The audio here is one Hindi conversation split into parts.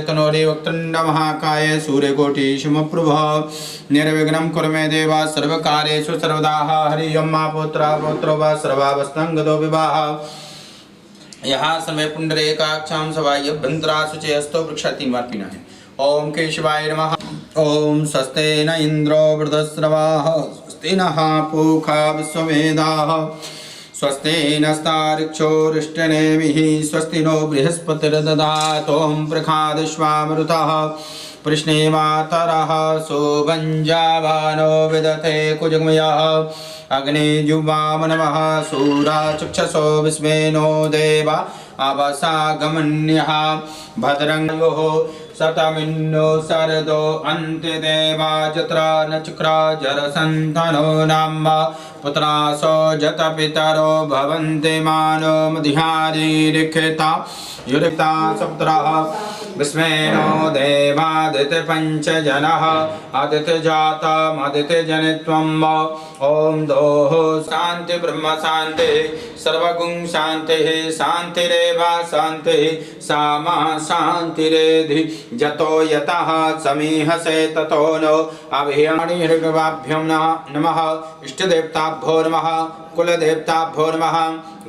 तनोरे वक्तुंड महाकाय सूर्यकोटि समप्रभ निर्विघ्नं कुरु मे देव सर्वकार्येषु सर्वदा हरि ओम पुत्र पुत्रो वा सर्वावस्थांगतो विवाह यहाँ समय पुंडरीकाक्षां सवाय भद्रासुचे अस्तो वृक्षा 3 बार पीना है। ओम केशवाय नमः। ओम स्वस्ते न इंद्रो वृद्धश्रवाः स्वस्ति नः पूषा विश्ववेदाः स्वस्ति नस्तार्क्ष्योरिष्टनेमिः स्वस्ति नो बृहस्पतिर्दधातु ओम प्रखादिष्वामृतः प्रश्नेमातरः सुगञ्जावानो विदते कुजगमयः अग्निजुवाम नमः सूराचक्षसो विस्मेनो देवा अवसागमन्यः भद्रङ्गो शतमिन्नो शरदो अन्त्यदेवा जत्र नचक्रा जरसन्धनो नाम पुत्रासो जतपितरो भवन्ति मानो मध्यादिरिक्ता युरिक्ता सप्तरः विस्मेनो देवादित्य पंचजनः आदित्य जातमदित्य जनित्वम् ओम दोः शांति ब्रह्म शांति सर्वगुण शांति शांतिरेव शांति सामा शांतिरेधि जतो यतः समीहसे ततो नो अभियाणिर्गवाभ्यं नमः इष्टदेवताभ्यो नमः कुलदेवताभ्यो नमः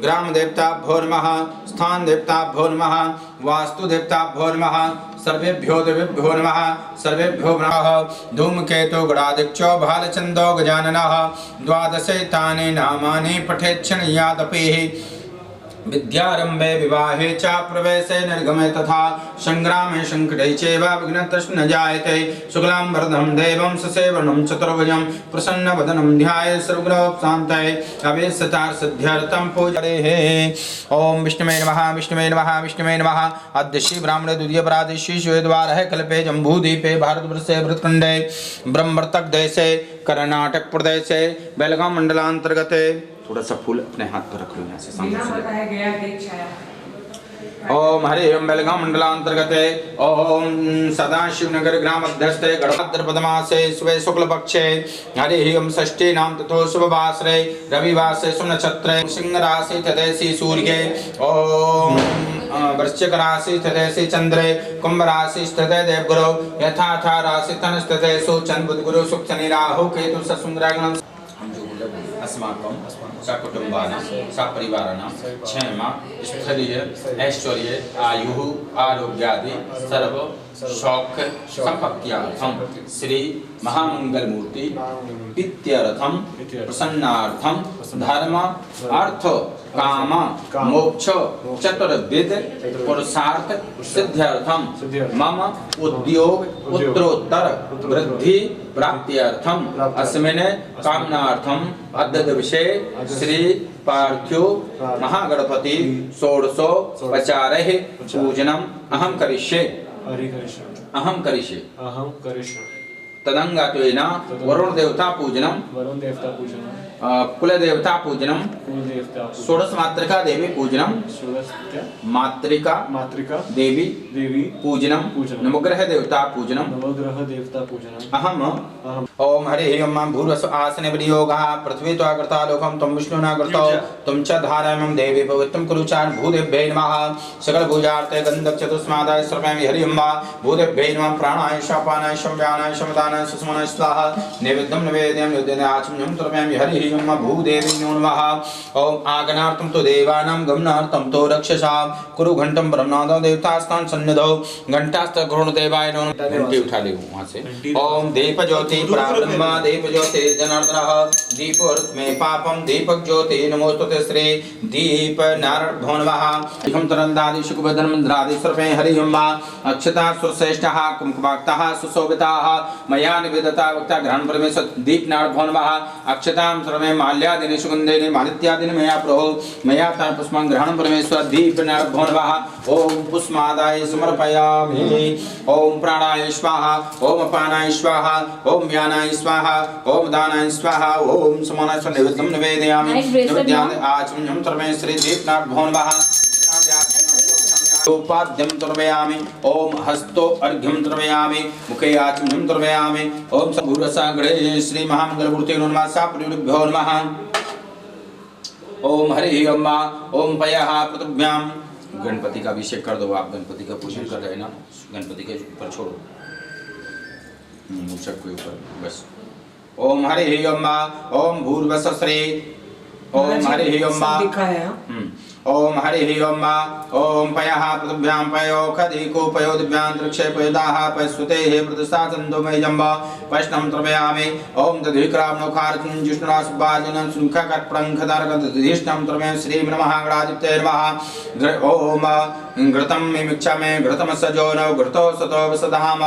ग्रामदेवताभ्यो नमः स्थानदेवताभ्यो नमः वास्तुदेवताभ्यो नमः सर्वेभ्यो देवेभ्यो नमः सर्वेभ्यो नमः धूमकेतु गणादिक्षो भालचंदो गजाननः द्वादशैतानि नामानि पठेच्छृणुयादपि विद्यारंभे विवाहे च प्रवेशे निर्गमे तथा संग्रामे संकटे चैव विघ्नस्तु न जायते शुक्लांबरधरं देवं ससेवनं चतुर्भुजं प्रसन्नवदनं ध्याये सर्वग्रहोपशान्तये अभीष्टसिद्ध्यर्थं पूजयेः। ओम विष्णुवे नमः विष्णुवे नमः विष्णुवे नमः। अद्य श्री ब्राह्मणे द्वितीयपराधे श्री शिवद्वारः कल्पे जम्बूद्वीपे भारतवर्षे भरतखण्डे ब्रह्मवर्तक देशे कर्नाटक प्रदेशे बेलगाम मंडलांतर्गते थोड़ा सा फूल अपने हाथ पर रख लो यहाँ से सामने से। ओम हरि ओम बेलगाम मंडलांतर्गते ओम सदाशिवनगर ग्राम अध्यस्थे गणभाद्रपद मासे शुभे शुक्ल पक्षे हरि ओम षष्ठी नाम तथो शुभवासरे रविवासरे सुनक्षत्रे सिंह राशि तदेसी सूर्ये ओम वृश्चिक राशि तदेसी चंद्रे कुंभ राशि तदे देवगुरु यथा राशि तनस्ते सु चंद्र बुध गुरु शुक्र शनि राहु केतु ससुंद्रागणं अस्माकं सकुटुंबानां सपरिवाराणां क्षेम स्थैर्य ऐश्वर्य आयुः आरोग्यादि सर्व सौख्य संपत्त्यार्थं श्री महामंगल मूर्ति इत्यर्थं प्रसन्नार्थं धर्म अर्थ काम मोक्ष चतुर्विध पुरुषार्थ सिद्ध्यर्थं मम उद्योग उत्तरोत्तर वृद्धि प्राप्त्यर्थं अस्मिन् कामनार्थं अद्य दिवसे श्री पार्थिव महागणपति षोडशोपचारैः पूजनम् अहं करिष्ये अहं करिष्ये तदंगात्वेन वरुण देवता पूजनम कुल देवता पूजनम षोडश मातृका देवी पूजनम मातृका देवी पूजनम नवग्रह देवता पूजनम अहम ओम हरि ओम भूर्भुवः आसने विनियोगः पृथ्वी त्वाकृता लोकं त्वं विष्णुना कृतो त्वं च धारयामं देवी पवित्रं कुरुचार भूदेभ्यै नमः सकल पूजार्थे गन्धक चतुष्मादाय सर्वमें हरि ओम भूदेभ्यै नमः प्राणाय शापानाय संव्यानाय समदानाय सुषमानाय स्वाहा नैवेद्यं निवेदयामि युद्धेन आचमनं तर्पयामि हरि ओम भूदेवी नमः ओम आगनार्थं तो देवानां गमनार्थं तो रक्षसां कुरु घंटं ब्रह्मनादो देवतास्थान सन्निधौ घंटास्थ गुरुण देवाय नमः। घंटी उठा ले वहां से। ओम दीप ज्योति ब्रह्मा दीप ज्योति जनार्दनः दीपवृत में पापम दीपक ज्योति नमोस्तुते श्री दीप नारायण भो नमः। एकं तरन्दादि शुकवदन मंद्रादि सर्वे हरि ओम अक्षता सुरश्रेष्ठः कुंकुमाक्तः सुशोभिताः मया निवेदिता वक्ता ग्रहण परमेश्वर दीप नारायण भो नमः। अक्षतां सर्वे माल्यादीनि सुगन्धेनि मालित्यादीनि मया प्रभो मया तान् पुष्पं ग्रहण परमेश्वर दीप नारायण भो नमः। ओम पुष्पमादाय समर्पयामि। ओम प्राणाय स्वाहा ओम अपानाय स्वाहा ओम व्यानाय स्वाहा ओम दानाय स्वाहा ओम समानाय नैवेद्यं निवेदयामि। नैवेद्यानि आचमनं सर्वे श्री दीप नारायण भो नमः। उपाद्यं तर्पयामि ओम हस्तो अर्घ्यं तर्पयामि मुखे आचमनं तर्पयामि ओम सभूरसागरे श्री महामंगलमूर्ते नमः साप्रिभ्यो नमः। ओम हरि ओम ओम पयः पृथिव्यां गणपति का अभिषेक कर दो, आप गणपति का पूजन कर रहे हैं ना, गणपति के ऊपर छोड़ो, मूषक के ऊपर बस। ओम हरि ओम ओम भूर्भुवस्सुरे ओम हरि ओम ओम हरि ओम ओम पयः पृथिव्यां पयो खदिको पयो दिव्यांतरिक्षे पयदाः पयस्वतेः प्रतिष्ठासन्तो मयि जम्ब वैष्णवं त्रवयामि। ओम दधिक्रामणो खारकं जिष्णुरासुभाजनं शृङ्खकर्पणं खदारकदधिष्णं त्रवयामि। श्री नमः गणाधिपते नमः। ओम घृतं मिमिक्षामि घृतं सजोनो घृतो सतो वसधाम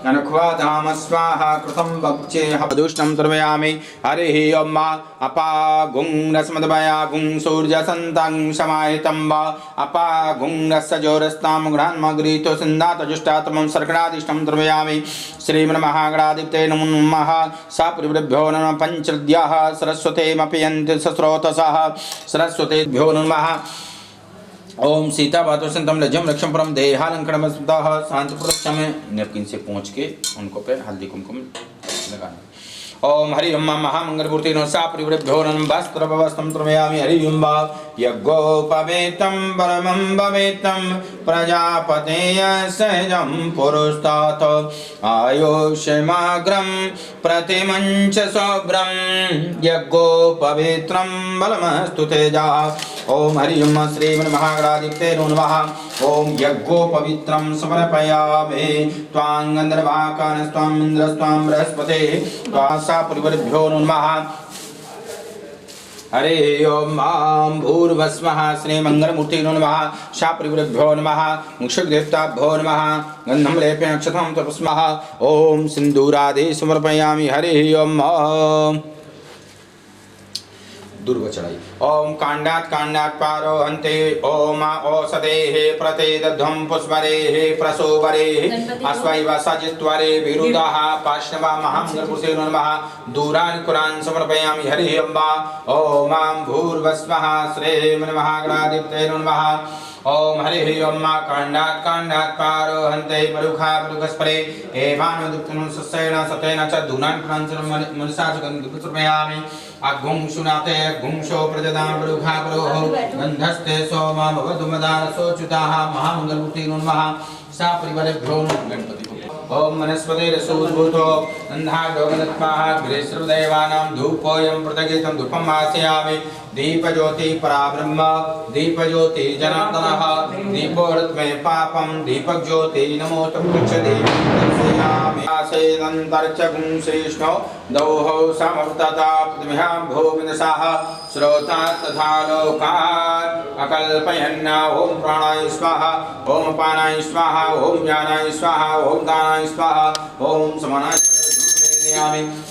अनख्वाधाम स्वाहा कृतं भक्षे हदुष्णं त्रवयामि। हरि ओम अपागुं रसमदभया गुं सूर्यसन्तं समाहितं वा अपागुं रसजोरस्तां घ्रान्मग्रीतो सिन्धातजुष्टातमं सर्कणादिष्टं त्रवयामि। श्रीमन्महागणाधिपते नमो नमः। सा परिवृभ्यो नमः पञ्चद्याः सरस्वतीमपि यन्ति सस्रोतसः सरस्वतीभ्यो नमः। ओम सीता बातो संतम लज्जम रक्षम परम देहालंकरणम स्मृतः शांत प्रदक्षम नैपकिन से पहुँच के उनको पे हल्दी कुमकुम लगाना। ओम हरि ओम महामंगलमूर्ति नो सा परिवृभ्यो नमः वस्त्रभवस्तं त्रवयामि। हरि ओम यज्ञोपवेतं परमं भवेतं प्रजापतेय सहजं पुरुस्तात् आयुष्यमाग्रं प्रतिमञ्च सौभ्रं यज्ञोपवेत्रं बलमस्तु तेजा। ओम हरि ओम श्रीमन्महागणाधिपते नमः। ओम यज्ञोपवित्रं समर्पयामि त्वां गन्धर्वाकानस्त्वां इन्द्रस्त्वां बृहस्पते त्वां सा परिवृभ्यो नमः। हरे ओम भूर्भुवस्वः श्रीमंगलमूर्ति नमः। शा परिवृभ्यो नमः मुक्षदेवताभ्यो नमः। गन्धं लेपयामि अक्षतं तपस्मः। ओम सिन्दूरादि समर्पयामि। हरे ओम दुर्ग चढ़ाई। ओम कांडात कांडात पारो हन्ते ओम औषधेः प्रतेदध्वं पुष्परेः प्रसोवरेः अश्वैव सजित्वरे विरुदाः पार्श्वा महामंगलपुरुषे नमः। दूरान् कुरान् समर्पयामि। हरि ओम भूर्भुवस्वः श्रीमन्महागणाधिपते नमः। ओम हरि ओम कांडात कांडात पारो हन्ते परुखा परुखस्परे एवान् दुःखं सस्येन सतेन च दूरान् कुरान् मनसा च समर्पयामि। अग्गुं सुनाते गुंशो प्रजदां परुखा परोः गन्धस्ते सोमा भवतु मदारसोच्युताः महामंगलमूर्ति नमः। सा परिवारेभ्यो गणपति। ओम वनस्पतिरसूद्भूतो गन्धाढ्योगदत्माः गृहस्रदेवानां धूपोऽयं पृथगेतं धूपम् आसयामि। दीपज्योति पराब्रह्म दीपज्योति जनार्दनः दीपोर्ध्वे पापं दीपज्योति नमोऽस्तु पृच्छदेवी आसेदन्तर्चकुं श्रीष्णो दौहौ समवर्तता पृथिव्यां भूमिनसाः श्रोता तथा लोकात् अकल्पयन्ना। ओम प्राणाय स्वाहा ओम अपानाय स्वाहा ओम ज्ञानाय स्वाहा ओम दानाय स्वाहा ओम समानाय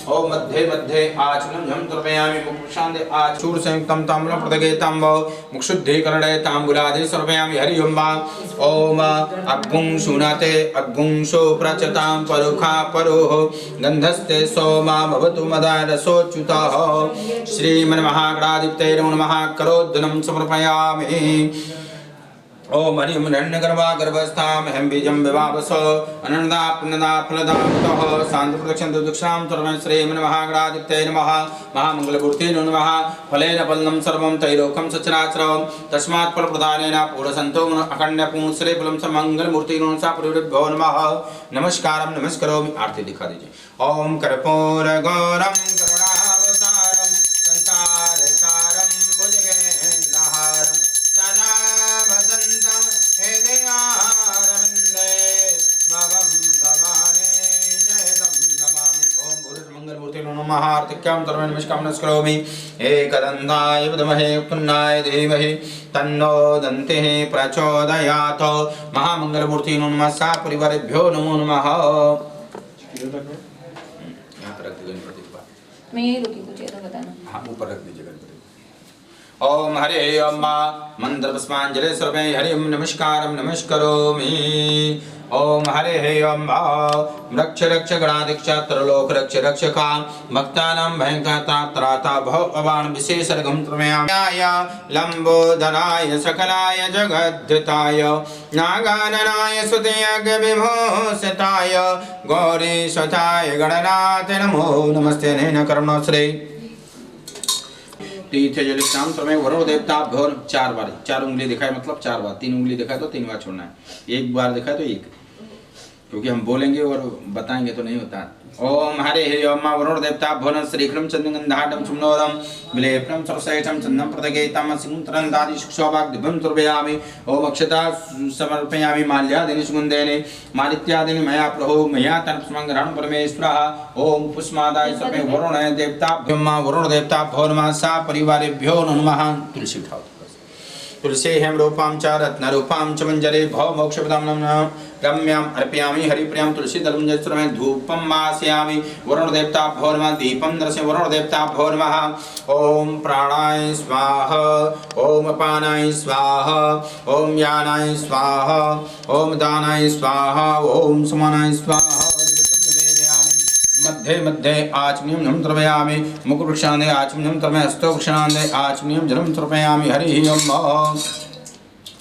ओम मध्ये मध्ये आचमनं झं तर्पयामि। मुक्षान्ते आचूर संयुक्तं ताम्बूलं पृथगेतं वो मुक्षुद्धीकरणे ताम्बूलादि समर्पयामि। हरि ओम अग्गुं सुनाते अग्गुं सो प्रचतां परुखा परोः गन्धस्ते सोमा भवतु मदारसोच्युतः। श्रीमन्महागणाधिपते नमः। करोद्धनं समर्पयामि। ओम हरि ओम हिरण्यगर्भा गर्भस्थां हेम बीजं विवावसो अनन्दा पुण्यदा फलदा ततः शांति प्रदक्षिण दुदक्षां सर्वं श्रीमन्महागणाधिपते नमः। महामंगलमूर्ति नमः। फलेन फलनं सर्वं तैलोकं सचराचरं तस्मात् फलप्रदानेन पूर्णसन्तो अखण्ड पूर्ण श्री फलं समंगलमूर्ति नमः। सा परिवृभ्यो नमः। नमस्कारं नमस्करोमि। आरती दिखा दीजिए। ओम कर्पूर गौरम करुणावतारम संसारसारम भुजगेन्द्रहारम सदा भजन्तं हृदयारविन्दे भवं भवानी जयदं नमामि। ओम भूर्भुवस्मङ्गलमूर्ते नमः। आर्तिक्यां सर्वं नमस्करोमि। एकदन्ताय विद्महे पुन्नाय धीमहि तन्नो दन्तिः प्रचोदयात्। महामंगलमूर्ति नमः। सा परिवारेभ्यो नमो नमः। यहाँ पर रख दीजिए गणपति के पास। मैं यही रुकी, कुछ है तो बताना। हाँ ऊपर रख दीजिए गणपति। ओम हरे ओम मंत्र पुष्पांजलि सर्वे हरि ओम नमस्कारं नमस्करोमि। ओम हरे ओम रक्ष रक्ष गणाध्यक्ष त्रलोक रक्ष रक्षका भक्तानां भयंकरता त्राता भव अवान विशेष रघुं त्रमयाय लंबोदराय सकलाय जगद्धृताय नागाननाय सुतयज्ञ विभूषिताय गौरीशताय गणनाथ नमो नमस्ते नयन करुणाश्री। तीर्थ जल स्नान समय वरुण देवता भोर 4 बार, 4 उंगली दिखाए मतलब 4 बार, 3 उंगली दिखाए तो 3 बार छोड़ना है, 1 बार दिखाए तो 1, क्योंकि हम बोलेंगे और बताएंगे तो नहीं होता। ओम हरे हरि ओम वरुण देवता भवन श्रीकृम चंद्रगंधाटम सुमनोदम विलेपनम सरसैषम चंदन प्रदगेतम सिंत्रं दादि शुक्षोभाग दिव्यं तुर्भयामि। ओम अक्षता समर्पयामि माल्यादिनि सुगंधेने मालित्यादिनि मया प्रभो मया तन्स्मंग्रहण परमेश्वरः। ओम पुष्पमादाय सर्वे वरुण देवता ब्रह्मा वरुण देवता भवन सा परिवारेभ्यो नमः। तुलसी उठाओ, तुलसी हेम रूपां च रत्न रूपां च मंजरे भव मोक्षप्रदां रम्याम अर्पयामि हरिप्रियं तुलसी दलम जस्रमे धूपम मास्यामि। वरुण देवता भोरमा दीपम दर्शय वरुण देवता भोर्मः। ओम प्राणाय स्वाहा, ओम अपानाय स्वाहा, ओम यानाय स्वाहा, ओम दानाय स्वाहा, ओम समानाय स्वाहा। मध्ये मध्ये आचमनीयं जलं तर्पयामि, मुखवृक्षान्ते आचमनीयं तर्पयामि, हस्तवृक्षान्ते आचमनीयं जलं तर्पयामि। हरिः ओम।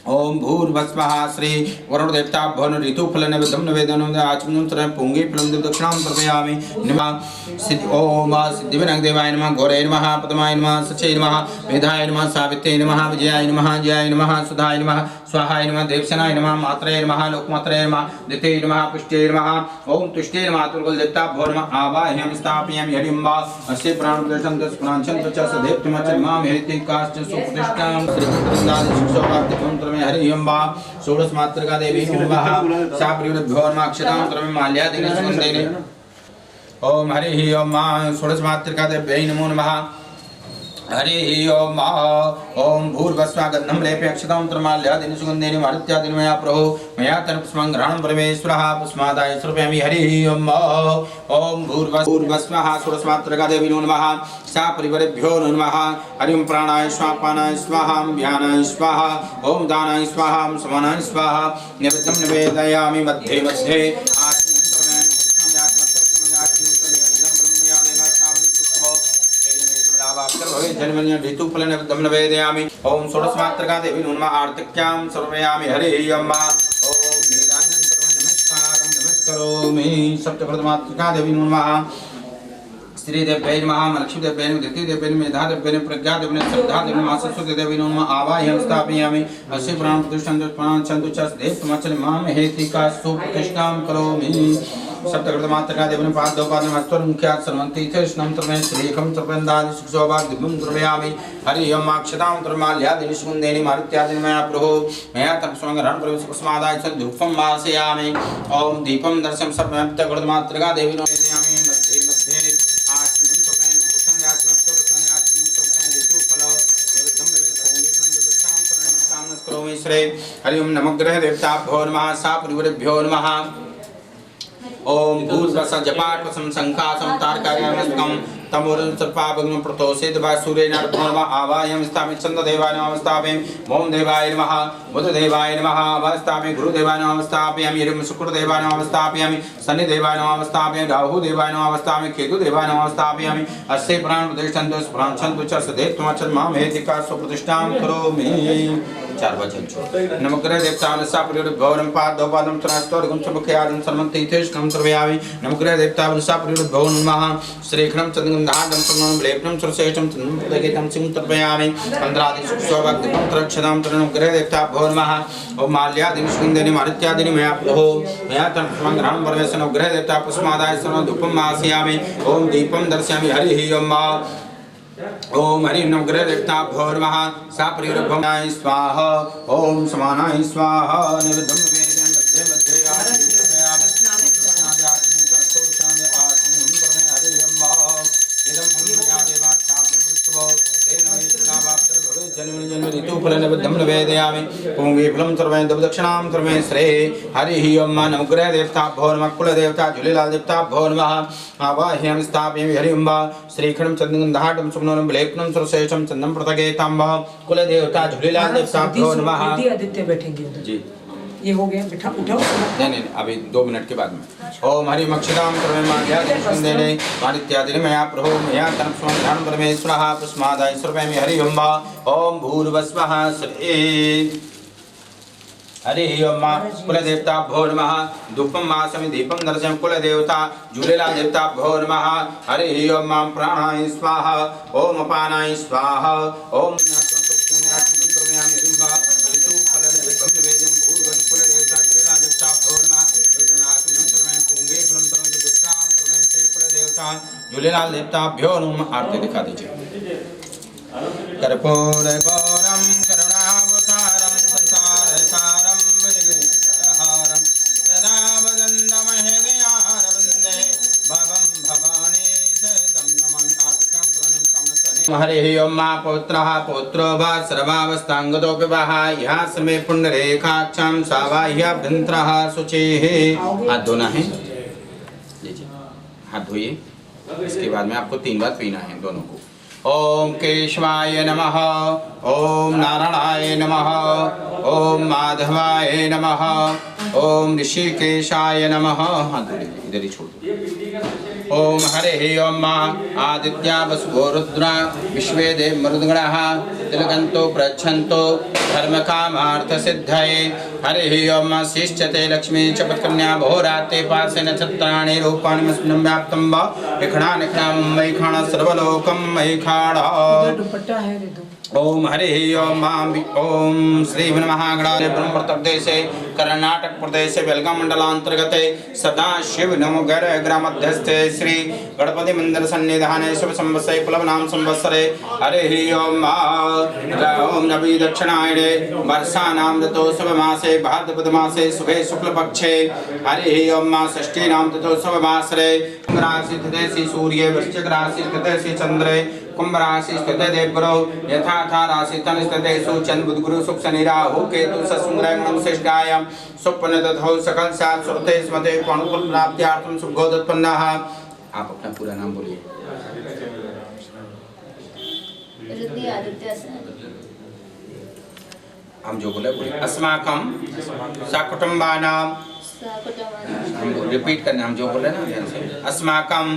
ओम भूर्भस्वः श्री वरुण देवता भवन ऋतुफल नैवेद्यं निवेदनं आचमनीयं तर्पयामि, पुंगी फलं दक्षिणां तर्पयामि। नमः सिद्धि ओम सिद्धिविनायक देवाय नमः, गौराय नमः, पद्माय नमः, सचये नमः, मेधाय नमः, सावित्र्यै नमः, विजयाय नमः, जयाय नमः, सुधाय नमः, स्वाहाय नमः, देवसेनाय नमः, मात्रये नमः, लोकमात्रये नमः, दित्यै नमः, पुष्ट्यै नमः। ओम तुष्ट्यै नमः तुर्गल देवता भवन आवाह्यामि स्थापयामि। हरिं वा अस्य प्राणप्रदेशं तस्प्रांशं च सदेवतमच मां हेतिकाश्च सुप्रतिष्ठां श्री वृंदादि शिक्षोपाद्यं तर्मे। हरिं वा षोडश मातृका देवी नमः सा प्रियभ्यो नमः अक्षतां तर्मे माल्यादिनि सुगन्धेने। ओम हरिः ओम षोडश मातृका देव्यै नमो नमः। हरिः ओम। ओम भूर्भस्वा गन्धं लेपे अक्षतां तर्माल्यादिनि सुगन्धेने मारुत्यादिनि मया प्रभो मया तर्पस्मं ग्रहणं परमेश्वरः पुष्पमादाय समर्पयामि। हरिः ओम। ओम भूर्भस्वः षोडश मातृका देवी नमो नमः सा परिवारेभ्यो नमः। हरिं प्राणाय स्वाहा पानाय स्वाहा व्यानाय स्वाहा ओम दानाय स्वाहा समानाय स्वाहा। नैवेद्यं निवेदयामि मध्ये मध्ये जन्मन्य ऋतुफल नैवेद्यं निवेदयामि। ओम षोडश मातृका देवी नमः आर्तिक्यां समर्पयामि। हरिः ओम। ओम नीराजनं सर्वं नमस्कारं नमस्करोमि। सप्तप्रथम मातृका देवी नमः श्रीदेव्यै नमः, लक्ष्मीदेव्यै नमः, दितिदेव्यै नमः, मेधादेव्यै नमः, प्रज्ञादेव्यै नमः, श्रद्धादेव्यै नमः, सरस्वतीदेव्यै नमः आवाह्यामि स्थापयामि। अस्य प्राणप्रतिष्ठां प्राणच्छन्दु च देवतमचल मां हेतिका सुप्रतिष्ठां करोमि। सप्तकृत मातृका देवी नमः पादोपादं हस्तमुख्यात् सर्वन्तीर्थे स्नानं तर्पयामि। श्रीखं तर्पयन्दादि सुक्षोभाग दिव्यं तर्पयामि। हरिः ओम अक्षतां तर्माल्यादिनि सुगन्धेनि मारुत्यादिनि मया प्रभो मया तर्पस्मं ग्रहणं परमेश्वरः पुष्पमादाय च धूपं वासयामि। ओम दीपं दर्शनं सप्तकृत मातृका देवी नमः मध्ये मध्ये आचमनीयं तर्पयामि। भूषणयाचमनं स्तोत्रयाचमनं तर्पयामि। ऋतुफल नैवेद्यं निवेदयामि। करोमि। श्री हरि ओम नमग्रह देवताभ्यो नमः सा परिवारेभ्यो नमः। ओम भूर्भुवः जपाट्वसं शंखासं तारकायामस्तं तमोरं सर्पाभग्नं प्रतोषेद सूर्येणार्पणम् आवाह्यामि स्थापयामि। चन्द्रदेवाय नमः स्थापयामि। ओम देवाय नमः, बुधदेवाय नमः स्थापयामि। गुरुदेवाय नमः स्थापयामि। हरिं शुक्रदेवाय नमः स्थापयामि। शनिदेवाय नमः स्थापयामि। राहुदेवाय नमः स्थापयामि। केतुदेवाय नमः स्थापयामि। अस्य प्राणप्रतिष्ठन्तु स्प्रांशन्तु च सदेवतमचल मां हेतिका सुप्रतिष्ठां करोमि। 4 वचन नमग्रह देवता सा परिवारेभ्यो नमः पादोपादं त्रयस्तोर्गं च मुख्यादं सर्वन्तीर्थे स्नानं तर्पयामि। नमग्रह देवता सा परिवारेभ्यो नमः श्रीखं चन्द्रगन्धाढं समनं लेपनं सरसैषं चन्दनं प्रदगेतं सिंह तर्पयामि। चन्द्रादि सुक्षोभाग्दिपं त्रक्षदां नमग्रह देवताभ्यो नमः। ओम माल्यादिनि सुगन्धेनि मारुत्यादिनि मया प्रभो मया तर्पस्मं ग्रहणं परमेश्वरः नमग्रह देवता पुष्पमादाय सर्वं धूपं वासयामि। ओम दीपं दर्शयामि। हरिः ओम। ओम हरिं नमग्रह देवताभ्यो नमः सा परिवारेभ्यो स्वाहा ओम समानाय स्वाहा। नैवेद्यं निवेदयामि मध्ये मध्ये ऋतुफल नैवेद्यं निवेदयामि। पुंगी फलं सर्वं दक्षिणां सर्वे श्री हरिः ओम। नमग्रह देवताभ्यो नमः कुलदेवता झूलेलाल देवताभ्यो नमः आवाह्यामि स्थापयामि। हरिं वा श्रीखं चन्द्रगन्धाढं सुमनं लेपनं सरसैषं चन्दनं प्रदगेतं कुलदेवता झूलेलाल देवताभ्यो नमः। आदित्य बैठेंगे जी ये हो गया, बिठा उठाओ। नहीं अभी 2 मिनट के बाद में। ओम हरि अक्षतां तर्पयामि। मारुत्यादिनि मया प्रभो मया तर्पस्मं ग्रहणं परमेश्वरः पुष्पमादाय समर्पयामि। हरिः ओम। ओम भूर्भुवः श्री हरि ओम कुलदेवताभ्यो नमः धूपं वासमि दीपं दर्शयामि कुलदेवता झूलेलाल देवताभ्यो नमः हरि ओम प्राणाय स्वाहा ओम अपानाय स्वाहा ओम झूलेलाल देवताभ्यो नमः। आरती दिखा दीजिए। कर्पूर गौरम करुणावतारम संसार सारम भुजगहारम सदा वदन्तं हृदयारविन्दे भवं भवानी सहितं नमामि। आर्तिकं प्रणम कामस्वने हरिः ओम मा पौत्रः पौत्रो वा सर्वावस्थांगतो विवाह यहाँ समय पुण्यरेखाक्षं सावाह्याभ्यन्तरः शुचिः। हाथ धोना है, लीजिए हाथ धोइए। इसके बाद में आपको 3 बार पीना है दोनों को। ओम केशवाय नमः, ओम नारायणाय नमः, ओम माधवाय नमः, ओम ऋषिकेशाय नमः। हाथ धो लीजिए, इधर ही छोड़ दो। ओम हरे ओम आदित्या वसुवो रुद्रा विश्वे देव मरुद्गणः तिलकन्तो प्रच्छन्तो धर्म कामार्थ सिद्धये। हरे ओम शिष्यते लक्ष्मी चपत्कन्या भोराते पासे नक्षत्राणि रूपाणि मस्मिन् व्याप्तं वा विखणानिखणां मैखाण सर्वलोकं मैखाणा। दुपट्टा है दे दो। ओम हरे ओम ओम श्री महागणाधिपति ब्रह्म प्रदेशे कर्नाटक प्रदेशे बेलगाम मंडलांतर्गते सदाशिव नगर ग्रामध्यस्थे श्री गणपति मंदिर सन्निधाने शुभ संवत्सरे प्लवनाम संवत्सरे हरे ओम ओम नवी दक्षिणायने वर्षाणां ऋतौ शुभ मासे भाद्रपद मासे शुभे शुक्ल पक्षे हरे ओम षष्ठी नाम ततो शुभ वासरे राशि स्थिते श्री सूर्ये वृश्चिक राशि स्थिते श्री चंद्रे कुंभ राशि स्थिते देवगुरौ यथा राशि तन स्थिते सुचंद बुध गुरु सुख शनि राहु केतु ससुंग्रहणं शिष्टाय सुपन्न तथौ सकल सात सुरते स्मते अनुकूल प्राप्त्यार्थं शुभोदत्पन्नः। आप अपना पूरा नाम बोलिए। रुद्री आदित्य। हम जो बोले बोलिए। अस्माकं सकुटुम्बानां, हम रिपीट करना, हम जो बोले ना ध्यान से। अस्माकं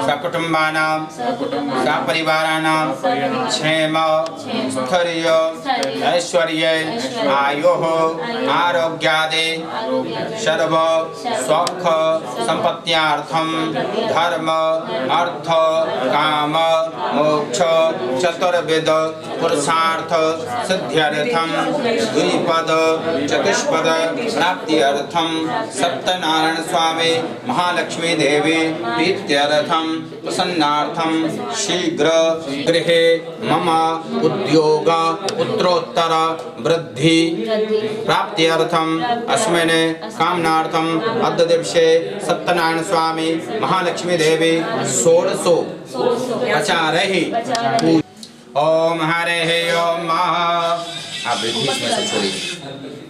सकुटुम्बानां सपरिवाराणां क्षेम स्थैर्य ऐश्वर्य आयुः आरोग्यादि सर्व सुख संपत्त्यार्थं धर्म अर्थ काम मोक्ष चतुर्विध पुरुषार्थ सिद्ध्यर्थं द्विपद चतुष्पद प्राप्त्यर्थं सत्यनारायण स्वामी महालक्ष्मी देवी प्रीत्यर्थं प्रसन्नार्थं शीघ्र गृहे मम उद्योग उत्तरोत्तर वृद्धि प्राप्त्यर्थं अस्मिन् कामनार्थं अद्य दिवसे सत्यनारायण स्वामी महालक्ष्मी देवी षोडशो आचार्य। ओम हरे ओम आप वृद्धि इसमें से छोड़िए।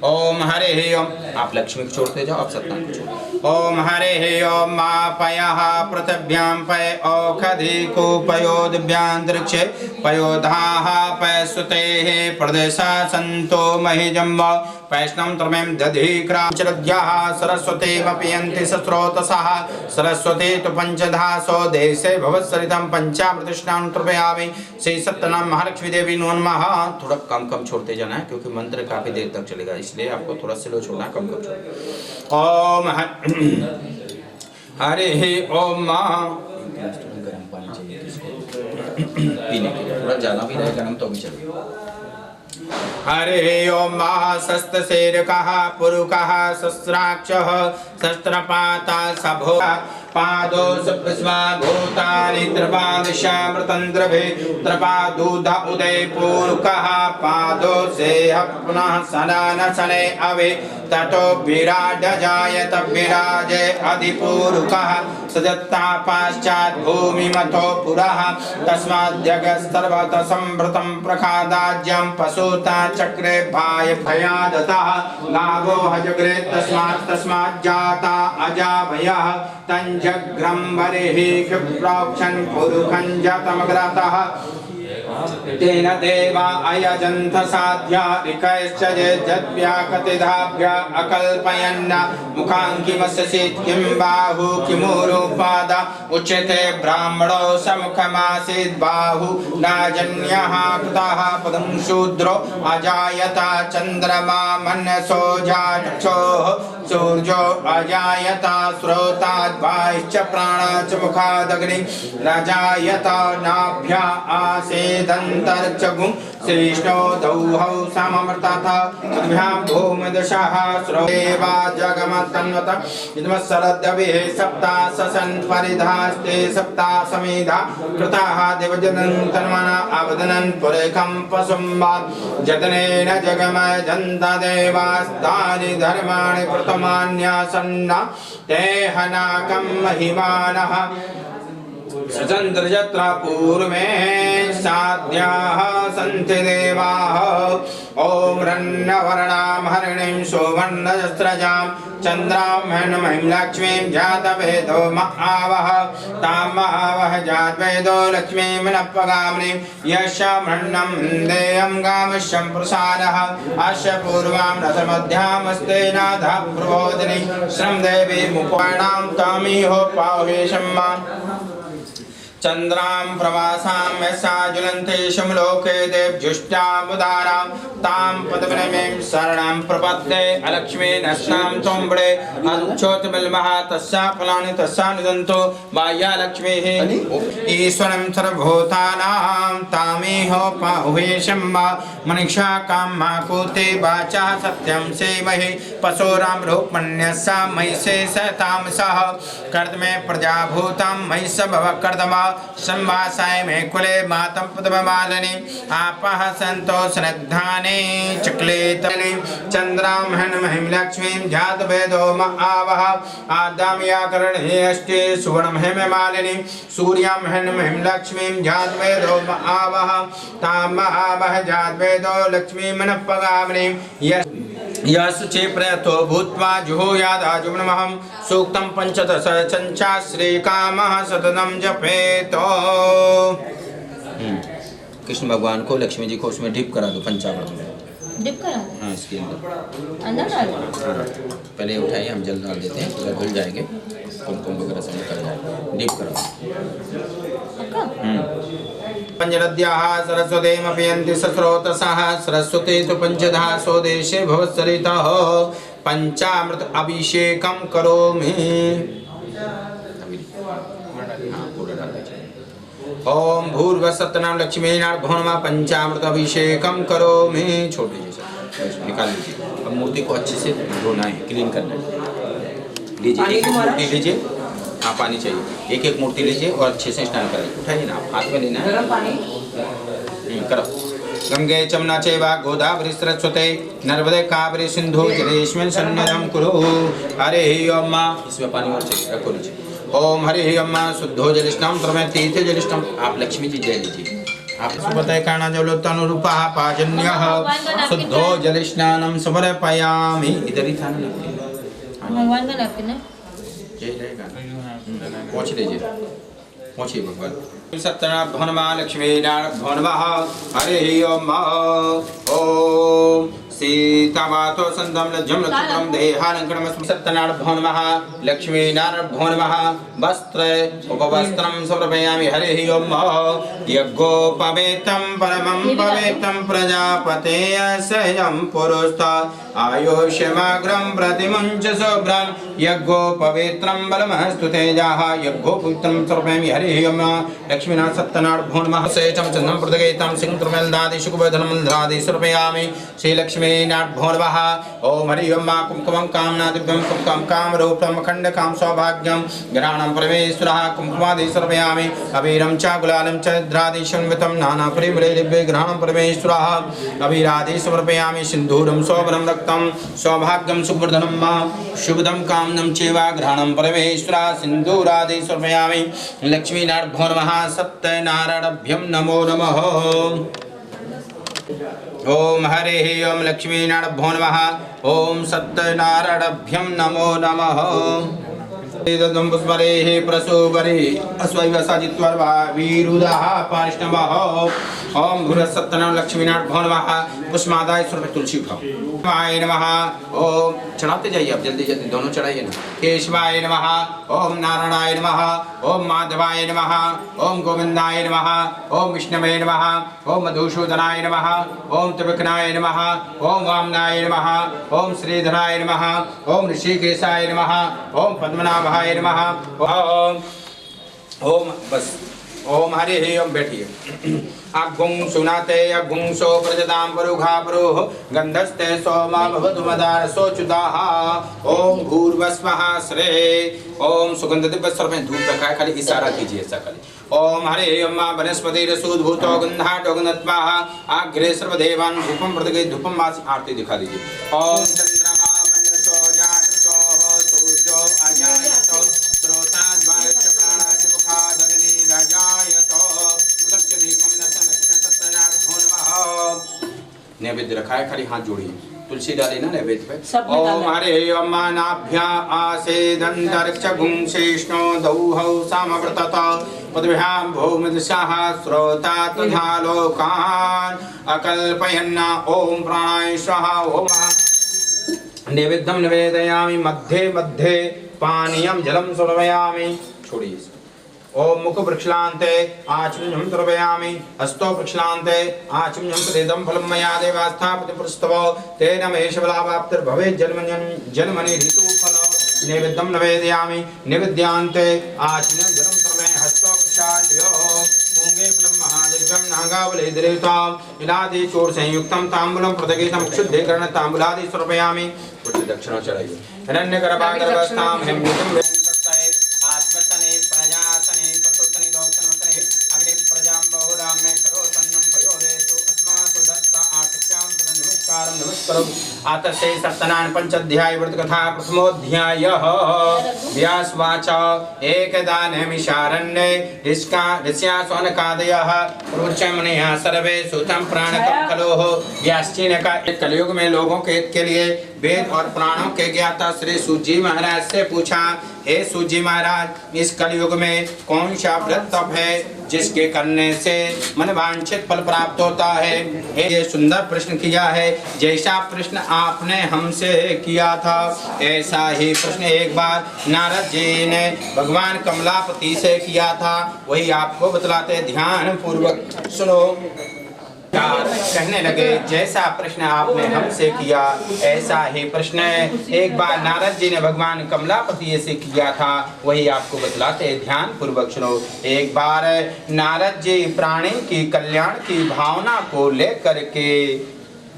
ओम हरे ओम आप लक्ष्मी को छोड़ते जाओ, आप सत्यनारायण को छोड़ो। ओम हरे ओम पयः पृथिव्यां पय औषधि कूपयोदिव्यान्तरिक्षे पयोधाः पयसुतेः प्रदेशा सन्तो महिजम्ब वैष्णव त्रमें दधिक्रांचरद्याः सरस्वतीमपि यन्ति सस्रोतसः सरस्वती तु पंचधासो देशे भवत्सरितं पंचामृतस्नानं तर्पयामि। श्री सत्यनारायण महालक्ष्मी देवी नमो नमः। थोड़ा कम छोड़ते जाना है क्योंकि मंत्र काफी देर तक चलेगा, इसलिए आपको थोड़ा स्लो छोड़ना, कम छोड़ना। ओम हरे ओम गर्म पानी चाहिए इसको पीने के लिए, थोड़ा ज्यादा भी रहे गर्म तो भी चलेगा। हरे ओम शस्त्रशीर्षः पुरुषः सहस्राक्षः सहस्रपाता सभो पादो सप्तस्वा भूतानि त्रिपादशामृतन्द्रभे त्रिपादूध उदय पूरुकः पादो सेह पुनः सदान सने अवे ततो विराड जायत विराजे अधिपूरुकः सदत्ता पश्चात् भूमिमथो पुरः तस्माद्यगस्तर्वत संभृतं प्रखादाज्यं पशुता चक्रे भाय भयादतः गावो हजग्रे तस्मात् जाता अजाभयः तंजग्रं वरेहि क्षिप्रोक्षन् पुरुखं जातमग्रतः तेन देवा अयजन्त साध्या ऋकैश्च यद्व्याकतिधाभ्य अकल्पयन् मुखाङ्किमस्यसीत् किं बाहु किमुरुपाद उच्यते ब्राह्मणो समुखमासीत् बाहु नाजन्यः कृतः पदं शूद्रो अजायत चन्द्रमा मनसो जाचक्षोः सूर्यो अजायत स्रोताद्वाश्च प्राणाश्च मुखादग्नि न जायत नाभ्या आसेदन्तर्चगुं श्रीष्णो दौहौ सममृतः पृथिव्यां भूमिदशः श्रोदेवा जगमतन्वत इदमस्सरद्यभिः सप्ताससन् परिधास्ते सप्तासमेधा कृताः देवजनं तन्मना अवदनन् पुरेखं पशुम्बा जतनेन जगमजन्त देवास्तानि धर्माणि प्रथमान्यासन्ना ते हनाकं महिमानः सचन्द्रजत्रा पूर्वे साध्याः सन्ति देवाः ॐ रन्नवर्णां हरिणीं सुवर्णस्रजां चन्द्रां हनुमहीं लक्ष्मीं जातवेदो महावः तां महावः जातवेदो लक्ष्मीं नपगामिनीं यशमन्नं देयं गामश्यं प्रसादः अस्य पूर्वां रथमध्यामस्ते नाथः प्रबोधिनी श्रम देवी मुपाणां तामिहो पावेशं चन्द्रां प्रवासां यसा ज्वलन्तेषं लोके देवजुष्टामुदारां तां पद्मनिमीं शरणं प्रपद्ये अलक्ष्मी नस्नां त्वम्बडे अनुक्षोतबिल्मः तस्या फलानि तस्या निदन्तो बाह्या लक्ष्मीः ईश्वरं सर्वभूतानां तामेहो पाहुवेशं मनीषा कामा कूते वाचा सत्यं सेमहि पशुरां रूपमन्यसा महिषे सतामसः कर्दमे प्रजाभूतां महिष भव कर्दमा संवासाय मे कुले मातं पद्ममालिनी आपः सन्तो स्निग्धानि चक्लेतनि चन्द्रां हनुमहीं लक्ष्मीं जातवेदो महावः आदाम्याकरणे अष्टे सुवर्णमहिममालिनी सूर्यां हनुमहीं लक्ष्मीं जातवेदो महावः तां महावः जातवेदो लक्ष्मीं मनःपगामिनीं यस्य प्रयतो भूत्वा जुहुयादाजुम्नमहं सूक्तं पंचदश चञ्चा श्रीकामः सततं जपेत। कृष्ण भगवान को लक्ष्मी जी को उसमें डिप करा दो पंचामृत में। डिप करा दो? हाँ, इसके अंदर डाल दो। पहले उठाइए, हम जल डाल देते हैं, जब घुल जाएंगे कुमकुम वगैरह से निकल जाए। डिप करा पंचनद्याः सरस्वतीमपयन्ति सस्रोतसः सरस्वती तु पंचधा स्वदेशे भवत्सरितः पंचामृत अभिषेकं करोमि। ओम भूर्भुवस्सुतनां लक्ष्मीनारायण नमः पंचामृत अभिषेकम करोमि। छोड़ दीजिए सर, निकाल लीजिए। अब मूर्ति को अच्छे से धोना है, क्लीन करना है। लीजिए एक मूर्ति लीजिए, हाँ पानी चाहिए, एक एक मूर्ति लीजिए और अच्छे से स्नान करें। उठाइए ना, हाथ में लेना है, करो। गंगे चमना चैवा गोदावरी सरस्वती नर्मदे कावेरी सिंधु जलेस्मिन् सन्निधिं कुरु। हरे ओम, इसमें पानी और चाहिए, रखो लीजिए। ओम हरि ओम शुद्धो जलिष्णां प्रमे तीर्थे जलिष्णां। आप लक्ष्मी जी जय लीजिए। आप सुपतय कारणा जलोत्तनुरूपः पाजन्यः शुद्धो जलिष्णानं समर्पयामि। इधर ही था ना भगवान का नैपकिन है, जय रहेगा, पहुँच लीजिए, पहुँचिए भगवान। सत्यनारायण नमः लक्ष्मी नारायण नमः। हरि ओम। ओम सीतावातो संतम लज्जम लक्ष्मणं देहालंकरणं सत्यनारायण नमः लक्ष्मी नारायण नमः। वस्त्र उपवस्त्रं समर्पयामि। हरि ओम। यज्ञोपवेतं परमं पवित्रं प्रजापतेः स्वयं पुरुषः आयुष्यमाग्रं प्रतिमुञ्च शुभ्रं यज्ञोपवित्रं बलमस्तु तेजाः यज्ञोपवित्रं समर्पयामि। हरि ओम। लक्ष्मीनारायण सत्यनारायण नमः। श्रेष्ठं चन्द्रं प्रदगेतं सिंहत्रमेलदादि शुकवधनमन्त्रादि समर्पयामि। श्री लक्ष्मी नारायण नमः। ओम हरि ओम। कुमकुमं कामनादिभ्यं कुमकुमं कामरूपं अखण्डकां सौभाग्यं ग्रहणं परमेश्वरः कुमकुमादि समर्पयामि। अबीरं च गुलालं च द्रादिशन्वितं नानापरिमलैर्दिव्ये ग्रहणं परमेश्वरः अबीरादि समर्पयामि। सिन्दूरं सौवर्णं रक्तं सौभाग्यं सुवर्धनं मा शुभदं कामनं चैव ग्रहणं परमेश्वरः सिन्दूरादि समर्पयामि। लक्ष्मी नारायण नमः। सत्यनारायणाभ्यं नमो नमः। ओम हरि ओम लक्ष्मी नारायण नमः। ओम सत्यनारायणाभ्यं नमो नमः। वेदं पुष्परेः प्रसूवरे अस्वैव सजित्वर्वा वीरुदः पार्ष्णवः ओम भूरसत्तनम लक्ष्मीनाथ भवन नमः पुष्पमादाय स्वरूप तुलसी उठाओ केशवाय नमः ओम चढ़ाते जाइए आप जल्दी जल्दी दोनों चढ़ाइए ना केशवाय नमः ओम नारायणाय नमः ओम माधवाय नमः ओम गोविंदाय नमः ओम विष्णवे नमः ओम मधुसूदनाय नमः ओम त्रिविक्रमाय नमः ओम वामनाय नमः ओम श्रीधराय नमः ओम ऋषिकेशाय नमः ओम पद्मनाभाय नमः ओम बस ओम हरि ओम बैठिए अग्गुं सुनाते अग्गुं सो प्रजदां परुघा परुः गन्धस्ते सोमा भवतु मदारसो चुदाः ओम भूर्भस्वः श्रे ओम सुगंध दिव्य स्वर में धूप रखा है खाली इशारा कीजिए ऐसा खाली ओम हरे ओम वनस्पति रसूद्भूतो गंधाटो गन्धत्वाः आग्रे सर्वदेवान् धूपं प्रदगे धूपं मासी आरती दिखा दीजिए ओम चंद्रमा मनसो जातसो सूर्यो अजायतो स्रोताद्वायश्च प्राणाश्च मुखादग्नि रजायतो प्रदक्ष दीपं नसन सत्यनारायण नमः नैवेद्य रखा है खाली हाथ जोड़िए तुलसी डाली ना नैवेद्य पे ओम हरे ओम नाभ्या आसेदंतरिक्ष गुंशेष्णो दौहौ समवर्तत पदभ्यां भूमिदशाः श्रोता तथा लोकान् अकल्पयन् ओम प्राणाय स्वाहा ओम नैवेद्यं निवेदयामि मध्ये मध्ये पानीयं जलं समर्पयामि छोड़िए ओम मुख प्रक्षालन्ते आचमनं समर्पयामि हस्तो प्रक्षालन्ते आचमनं तदेदं फलं मया देवास्थापितं पुरस्तव तेन मेषफलावाप्तिर्भवेत् जन्मनि ऋतुफल नैवेद्यं निवेदयामि निवेद्यान्ते आचमनं जलं समर्पयामि हस्तो प्रक्षाल्य पुंगे फलं महादिव्यं नागावले देवताम् इलादि चोर संयुक्तं ताम्बूलं प्रदगितं शुद्धीकरण ताम्बूलादि समर्पयामि कुछ दक्षिणा चढ़ाइए हिरण्यगर्भागर्भस्थां हेमयुतं वेंकटस्ते आत्मतने प्रजातने पशुतने दोक्षणतने अग्रे प्रजां बहुरां मे करो तन्नं पयोदेषु अस्मासु दत्त आटस्यां नमस्कारं नमस्करोमि आतस्ते सप्तनान पंचाध्याय व्रतकथा प्रथमोऽध्यायः व्यासवाच एकदानमिशारण्ये ऋष्या सोनकादयः प्रवृक्षमुनयः सर्वे सुतं प्राणकलोः व्यासचीनका कलयुग में लोगों के लिए वेद और पुराणों के ज्ञाता श्री सूजी महाराज से पूछा हे सूजी महाराज इस कलयुग में कौन सा व्रत तप है जिसके करने से मन वांछित फल प्राप्त होता है ये सुंदर प्रश्न किया है जैसा प्रश्न आपने हमसे किया था ऐसा ही प्रश्न एक बार नारद जी ने भगवान कमलापति से किया था वही आपको बतलाते ध्यान पूर्वक सुनो कहने लगे जैसा प्रश्न आपने हमसे किया ऐसा ही प्रश्न एक बार नारद जी ने भगवान कमलापति से किया था वही आपको बतलाते ध्यान पूर्वक सुनो एक बार नारद जी प्राणी की कल्याण की भावना को लेकर के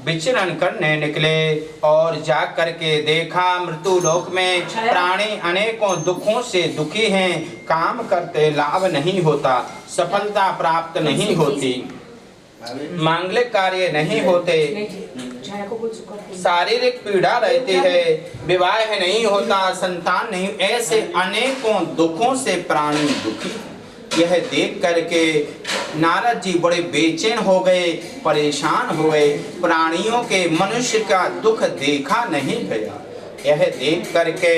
विचरण करने निकले और जा करके देखा मृत्यु लोक में प्राणी अनेकों दुखों से दुखी हैं काम करते लाभ नहीं होता सफलता प्राप्त नहीं होती मांगलिक कार्य नहीं होते शारीरिक पीड़ा रहती है विवाह नहीं होता संतान नहीं ऐसे अनेकों दुखों से प्राणी दुखी यह देख करके नारद जी बड़े बेचैन हो गए परेशान हो गए प्राणियों के मनुष्य का दुख देखा नहीं गया यह देख करके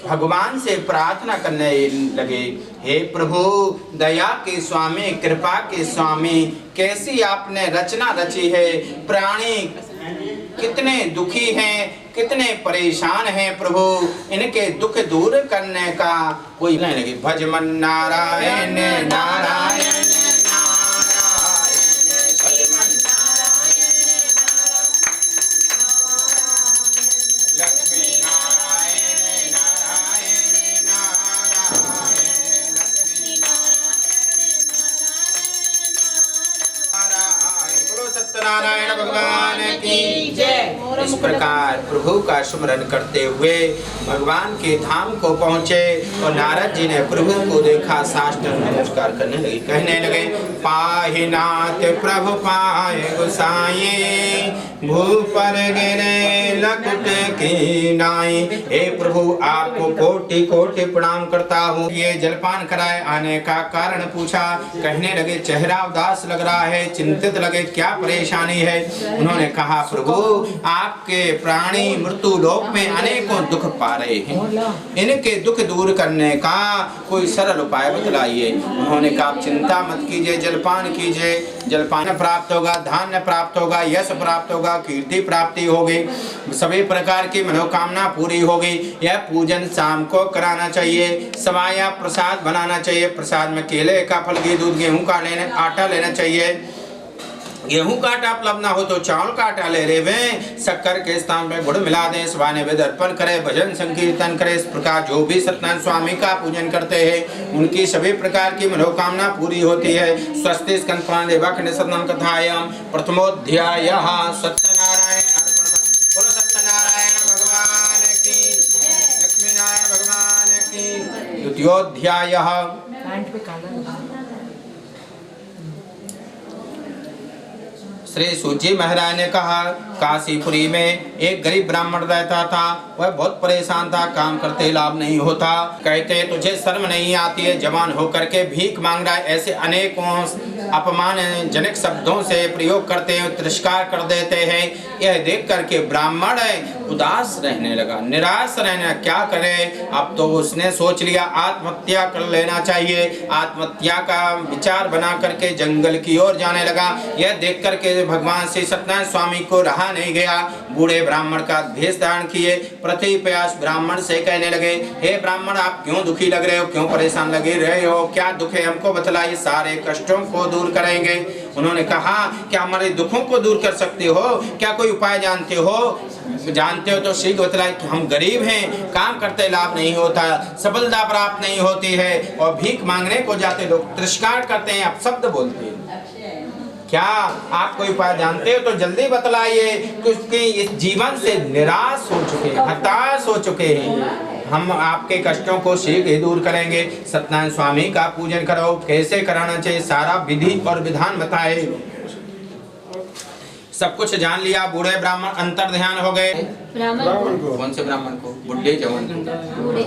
भगवान से प्रार्थना करने लगे हे प्रभु दया के स्वामी कृपा के स्वामी कैसी आपने रचना रची है प्राणी कितने दुखी हैं कितने परेशान हैं प्रभु इनके दुख दूर करने का कोई नहीं लगे भजमन नारायण नारायण नारायण भगवान की जय। इस प्रकार प्रभु का स्मरण करते हुए भगवान के धाम को पहुँचे और नारद जी ने प्रभु को देखा साष्टांग नमस्कार करने लगे कहने लगे पाहि नाथ प्रभु पाए गोसाई भूपर गिरे लकुट की नाई। हे प्रभु आपको कोटि कोटि प्रणाम करता हूँ। ये जलपान कराए आने का कारण पूछा। कहने लगे चेहरा उदास लग रहा है, चिंतित लगे, क्या परेशानी है। उन्होंने कहा प्रभु आपके प्राणी मृत्यु लोक में अनेकों दुख पा रहे हैं, इनके दुख दूर करने का कोई सरल उपाय बतलाइए। उन्होंने कहा आप चिंता मत कीजिए, जलपान कीजिए, जलपान प्राप्त होगा, धान्य प्राप्त होगा, यश प्राप्त होगा, कीर्ति प्राप्ति होगी, सभी प्रकार की मनोकामना पूरी होगी। यह पूजन शाम को कराना चाहिए। सवाया प्रसाद बनाना चाहिए। प्रसाद में केले का फल, घी, दूध, गेहूं का आटा लेना चाहिए। गेहूं का आटा उपलब्ध ना हो तो चावल का आटा ले रहे वे, शक्कर के स्थान में गुड़ मिला दें, सवाने नैवेद्य अर्पण करे, भजन संकीर्तन करे। इस प्रकार जो भी सत्यनारायण स्वामी का पूजन करते हैं उनकी सभी प्रकार की मनोकामना पूरी होती है। स्वस्ति स्कंद पुराण देवाखंड सतनाम कथायाम प्रथमोध्यायः सत्यनारायण अर्पण। बोलो सत्यनारायण भगवान की, लक्ष्मी नारायण भगवान की। द्वितीयोध्यायः पैंट पे काला लगा। श्री सूजी महाराज ने कहा काशीपुरी में एक गरीब ब्राह्मण रहता था। वह बहुत परेशान था, काम करते लाभ नहीं होता। कहते तुझे शर्म नहीं आती है, जवान होकर के भीख मांग रहा है। ऐसे अनेकों अपमानजनक शब्दों से प्रयोग करते हैं, तिरस्कार कर देते हैं। यह देख करके ब्राह्मण उदास रहने लगा, निराश रहने। क्या करे, अब तो उसने सोच लिया आत्महत्या कर लेना चाहिए। आत्महत्या का विचार बना करके जंगल की ओर जाने लगा। यह देख करके भगवान श्री सत्यनारायण स्वामी को रहा नहीं गया। बूढ़े ब्राह्मण का भेष धारण किए, प्रति प्रयास ब्राह्मण से कहने लगे हे ब्राह्मण आप क्यों दुखी लग रहे हो, क्यों परेशान लगे रहे हो, क्या दुख है हमको बतलाइए, सारे कष्टों को दूर करेंगे। उन्होंने कहा क्या हमारे दुखों को दूर कर सकते हो, क्या कोई उपाय जानते हो तो शीघ्र बतलाइए। कि हम गरीब हैं, काम करते लाभ नहीं होता, सफलता प्राप्त नहीं होती है और भीख मांगने को जाते लोग तिरस्कार करते हैं, अपशब्द बोलते हैं। क्या आप कोई उपाय जानते हो तो जल्दी बतलाइए। क्योंकि इस जीवन से निराश हो चुके हैं, हताश हो चुके हैं। हम आपके कष्टों को शीघ्र ही दूर करेंगे। सत्यनारायण स्वामी का पूजन करो, कैसे कराना चाहिए सारा विधि और विधान बताए। सब कुछ जान लिया। बूढ़े ब्राह्मण अंतर ध्यान हो गए। ब्राह्मण को कौन से ब्राह्मण को? बुढ़े जवान को? बूढ़े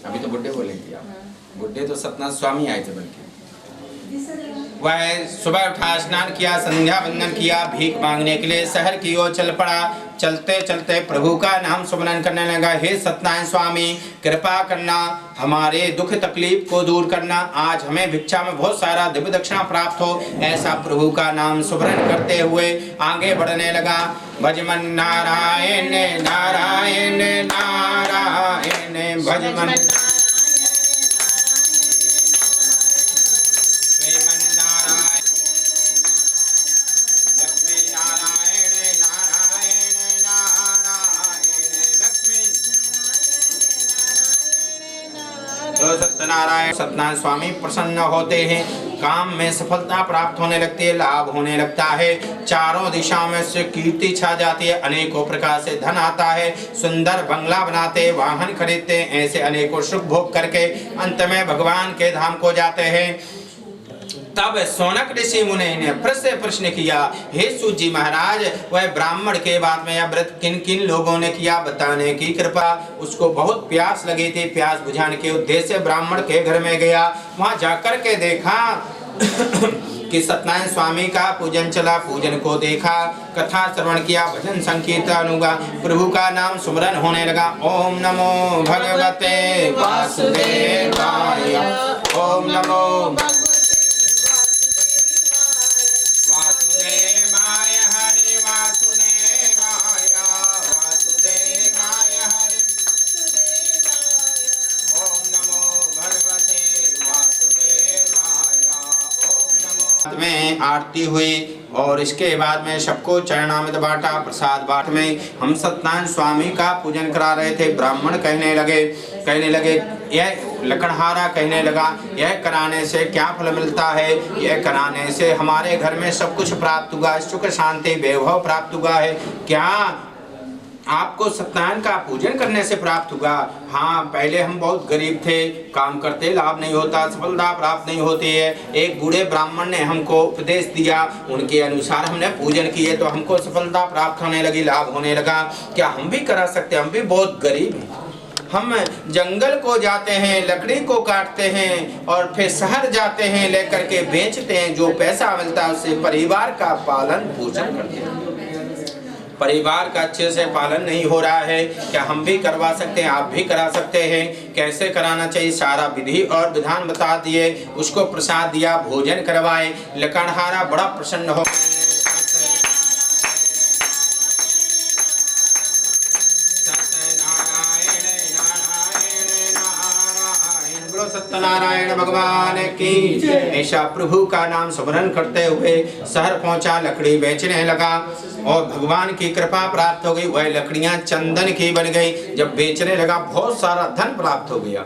अभी तो बुढ़े बोलेंगे आप। बुढ़े तो सत्यनारायण स्वामी आए थे बल्कि। वह सुबह उठा, स्नान किया, संध्या वंदन किया, भीख मांगने के लिए शहर की ओर चल पड़ा। चलते चलते प्रभु का नाम सुमरन करने लगा। हे सत्यनारायण स्वामी कृपा करना, हमारे दुख तकलीफ को दूर करना, आज हमें भिक्षा में बहुत सारा दिव्य दक्षिणा प्राप्त हो। ऐसा प्रभु का नाम सुमरन करते हुए आगे बढ़ने लगा। भजमन नारायण नारायण नारायण भजमन सत्यनारायण। सत्यनारायण स्वामी प्रसन्न होते हैं, काम में सफलता प्राप्त होने लगती है, लाभ होने लगता है, चारों दिशाओं में से कीर्ति छा जाती है, अनेकों प्रकार से धन आता है, सुंदर बंगला बनाते, वाहन खरीदते, ऐसे अनेकों सुख भोग करके अंत में भगवान के धाम को जाते हैं। तब सोनक ऋषि मुनि ने फिर से प्रश्न किया हे सूजी महाराज वह ब्राह्मण के बाद में यह व्रत किन किन लोगों ने किया बताने की कृपा। उसको बहुत प्यास लगी थी, प्यास बुझाने के उद्देश्य से ब्राह्मण के घर में गया। वहां जाकर के देखा कि सत्यनारायण स्वामी का पूजन चला, पूजन को देखा, कथा श्रवण किया, भजन संकीर्तन हुआ, प्रभु का नाम सुमरन होने लगा। ओम नमो भगवते वासुदेवाय, ओम नमो वासुदेवाय हरे वासुदेवाय, वासुदेवाय हरे ओम नमो भगवते वासुदेवाय, ओम नमो। में आरती हुई और इसके बाद में सबको चरणामृत बांटा, प्रसाद बाट में हम सत्यनारायण स्वामी का पूजन करा रहे थे। ब्राह्मण कहने लगे यह लकड़हारा कहने लगा यह कराने से क्या फल मिलता है, यह कराने से हमारे घर में सब कुछ प्राप्त हुआ, सुख शांति वैभव प्राप्त हुआ है। क्या आपको सत्यनारायण का पूजन करने से प्राप्त होगा। हाँ, पहले हम बहुत गरीब थे, काम करते लाभ नहीं होता, सफलता प्राप्त नहीं होती है। एक बूढ़े ब्राह्मण ने हमको उपदेश दिया, उनके अनुसार हमने पूजन किए तो हमको सफलता प्राप्त होने लगी, लाभ होने लगा। क्या हम भी करा सकते हैं? हम भी बहुत गरीब हैं। हम जंगल को जाते हैं, लकड़ी को काटते हैं और फिर शहर जाते हैं, लेकर के बेचते हैं। जो पैसा मिलता है उससे परिवार का पालन पोषण करते हैं। परिवार का अच्छे से पालन नहीं हो रहा है। क्या हम भी करवा सकते हैं? आप भी करा सकते हैं। कैसे कराना चाहिए सारा विधि और विधान बता दिए। उसको प्रसाद दिया, भोजन करवाए। लकड़हारा बड़ा प्रसन्न हो सत्यनारायण भगवान की। ऐसा प्रभु का नाम स्मरण करते हुए शहर पहुंचा, लकड़ी बेचने लगा और भगवान की कृपा प्राप्त हो गई। वह लकड़ियां चंदन की बन गई। जब बेचने लगा बहुत सारा धन प्राप्त हो गया।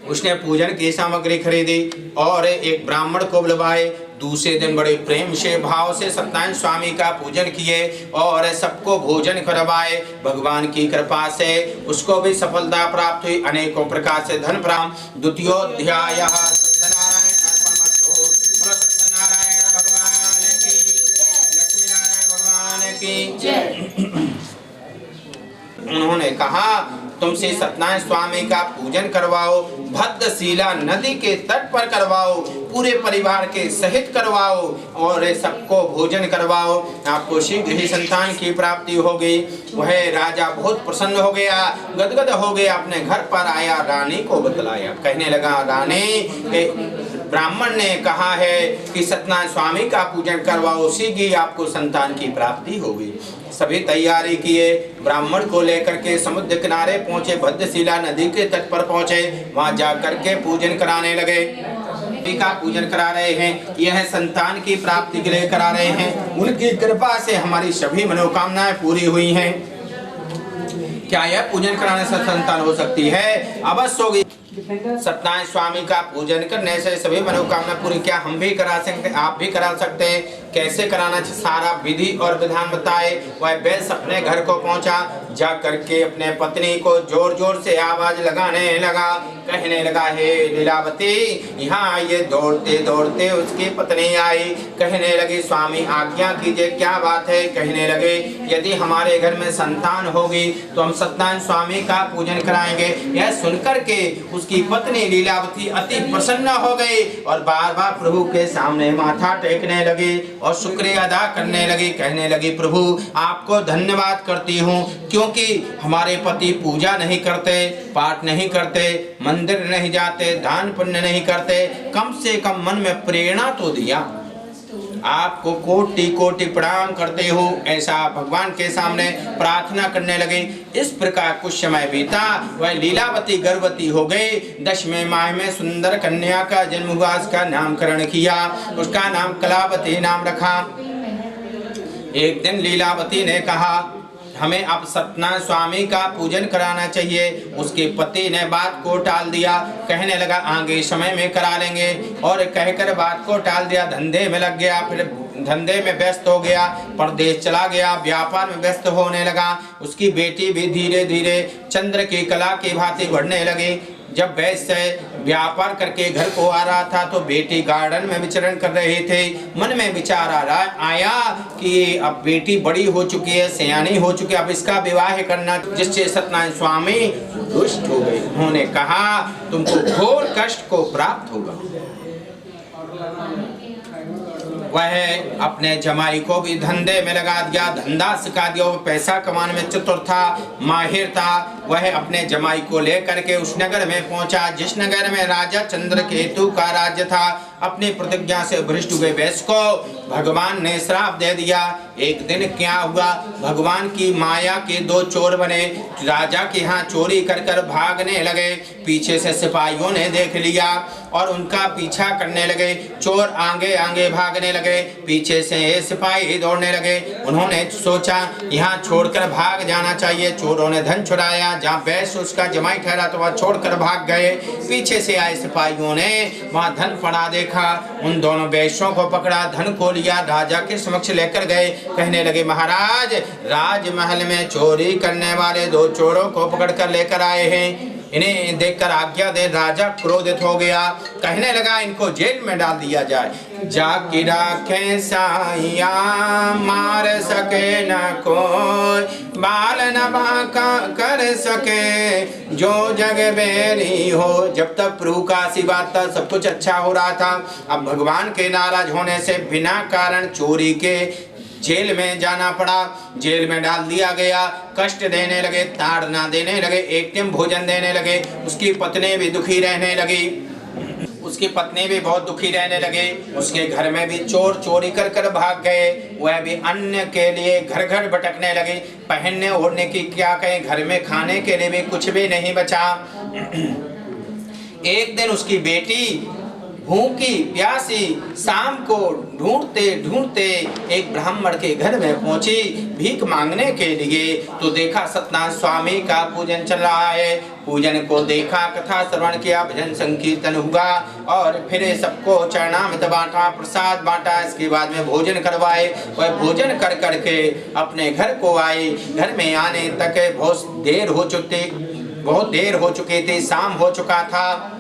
उसने पूजन की सामग्री खरीदी और एक ब्राह्मण को बुलवाए। दूसरे दिन बड़े प्रेम से भाव से सत्यनारायण स्वामी का पूजन किए और सबको भोजन करवाए। भगवान की कृपा से उसको भी सफलता प्राप्त हुई, अनेकों प्रकार से धन प्राप्त। द्वितीयोध्याय सत्यनारायण अर्पणमस्तु। बोलो सत्यनारायण भगवान की, लक्ष्मी नारायण भगवान की जय। उन्होंने कहा तुमसे सत्यनारायण स्वामी का पूजन करवाओ, भद्रशिला नदी के तट पर करवाओ, पूरे परिवार के सहित करवाओ और सबको भोजन करवाओ। आपको शीघ्र ही संतान की प्राप्ति होगी। वह राजा बहुत प्रसन्न हो गया, गदगद हो गया। अपने घर पर आया, रानी को बतलाया। कहने लगा, रानी ब्राह्मण ने कहा है कि सत्यनारायण स्वामी का पूजन करवाओ, शीघ्र ही आपको संतान की प्राप्ति होगी। सभी तैयारी किए। ब्राह्मण को लेकर के समुद्र किनारे पहुंचे, भद्रशिला नदी के तट पर पहुंचे। वहां जाकर के पूजन कराने लगे। का पूजन करा रहे हैं, यह संतान की प्राप्ति के लिए करा रहे हैं। उनकी कृपा से हमारी सभी मनोकामनाएं पूरी हुई हैं। क्या यह पूजन कराने से संतान हो सकती है? अवश्य होगी। सत्यनारायण स्वामी का पूजन करने से सभी मनोकामना पूरी। क्या हम भी करा सकते हैं? आप भी करा सकते हैं। कैसे कराना चाहिए सारा विधि और विधान बताए। वह बैस अपने घर को पहुंचा, जा करके अपने पत्नी को जोर जोर से आवाज लगाने लगा। कहने लगा, हे लीलावती, यहाँ आइए। दौड़ते दौड़ते उसकी पत्नी आई। कहने लगी, स्वामी आज्ञा कीजिए, क्या बात है? कहने लगे, यदि हमारे घर में संतान होगी तो हम सत्यनारायण स्वामी का पूजन कराएंगे। यह सुनकर के उसकी पत्नी लीलावती अति प्रसन्न हो गई और बार बार प्रभु के सामने माथा टेकने लगी और शुक्रिया अदा करने लगी। कहने लगी, प्रभु आपको धन्यवाद करती हूँ, क्योंकि हमारे पति पूजा नहीं करते, पाठ नहीं करते, मंदिर नहीं जाते, दान पुण्य नहीं करते, कम से कम मन में प्रेरणा तो दिया। आपको कोटि कोटि प्रणाम करते हो, ऐसा भगवान के सामने प्रार्थना करने लगे। इस प्रकार कुछ समय बीता। वह लीलावती गर्भवती हो गई। 10वें माह में सुंदर कन्या का जन्म हुआ। उसका नामकरण किया, उसका नाम कलावती नाम रखा। एक दिन लीलावती ने कहा, हमें अब सत्यनारायण स्वामी का पूजन कराना चाहिए। उसके पति ने बात को टाल दिया। कहने लगा, आगे समय में करा लेंगे, और कहकर बात को टाल दिया। धंधे में लग गया, फिर धंधे में व्यस्त हो गया, परदेश चला गया, व्यापार में व्यस्त होने लगा। उसकी बेटी भी धीरे धीरे चंद्र की कला की भांति बढ़ने लगी। जब वैसे व्यापार करके घर को आ रहा था तो बेटी गार्डन में विचरण कर रहे थे। मन में विचार आया कि अब बेटी बड़ी हो चुकी है, सयानी हो चुकी है, अब इसका विवाह करना, जिससे सत्यनारायण स्वामी रुष्ट हो गए। उन्होंने कहा, तुमको घोर कष्ट को प्राप्त होगा। वह अपने जमाई को भी धंधे में लगा दिया, धंधा सिखा दिया। वो पैसा कमाने में चतुर था, माहिर था। वह अपने जमाई को लेकर के उस नगर में पहुंचा जिस नगर में राजा चंद्रकेतु का राज्य था। अपनी प्रतिज्ञा से भ्रष्ट हुए वैश्य को भगवान ने श्राप दे दिया। एक दिन क्या हुआ, भगवान की माया के 2 चोर बने, राजा के यहाँ चोरी कर कर भागने लगे। पीछे से सिपाहियों ने देख लिया और उनका पीछा करने लगे। चोर आगे आगे भागने लगे, पीछे से ये सिपाही दौड़ने लगे। उन्होंने सोचा यहाँ छोड़कर भाग जाना चाहिए। चोरों ने धन चुराया, जहाँ वैश्य उसका जमाई ठहरा तो वह छोड़कर भाग गए। पीछे से आए सिपाहियों ने वहाँ धन पड़ा देखा, उन दोनों वैश्यों को पकड़ा, धन को लिया, राजा के समक्ष लेकर गए। कहने लगे महाराज राजमहल में चोरी करने वाले 2 चोरों को पकड़ कर लेकर आए हैं। इन्हें देखकर आज्ञा दे। राजा क्रोधित हो गया, कहने लगा इनको जेल में डाल दिया जाए। जाकी राखे साइया मार सके न कोई, बाल न बांका कर सके जो जग बेरी हो। जब तक प्रभु का आशीर्वाद था सब कुछ अच्छा हो रहा था। अब भगवान के नाराज होने से बिना कारण चोरी के जेल में जाना पड़ा। जेल में डाल दिया गया। कष्ट देने लगे, ताड़ना देने लगे, एक टाइम भोजन देने लगे। उसकी पत्नी भी दुखी रहने लगी। उसकी पत्नी भी बहुत दुखी रहने लगे। उसके घर में भी चोर चोरी कर कर भाग गए। वह भी अन्न के लिए घर घर भटकने लगे। पहनने ओढ़ने की क्या कहें, घर में खाने के लिए भी कुछ भी नहीं बचा। एक दिन उसकी बेटी भूखी प्यासी शाम को ढूंढते ढूंढते एक ब्राह्मण के घर में पहुंची भीख मांगने के लिए। तो देखा सत्यनारायण स्वामी का पूजन चल रहा है। पूजन को देखा, कथा श्रवण किया, भजन संकीर्तन हुआ और फिर सबको चरणामृत बांटा, प्रसाद बांटा। इसके बाद में भोजन करवाए। वह भोजन कर करके अपने घर को आए। घर में आने तक बहुत देर हो चुकी थी, शाम हो चुका था।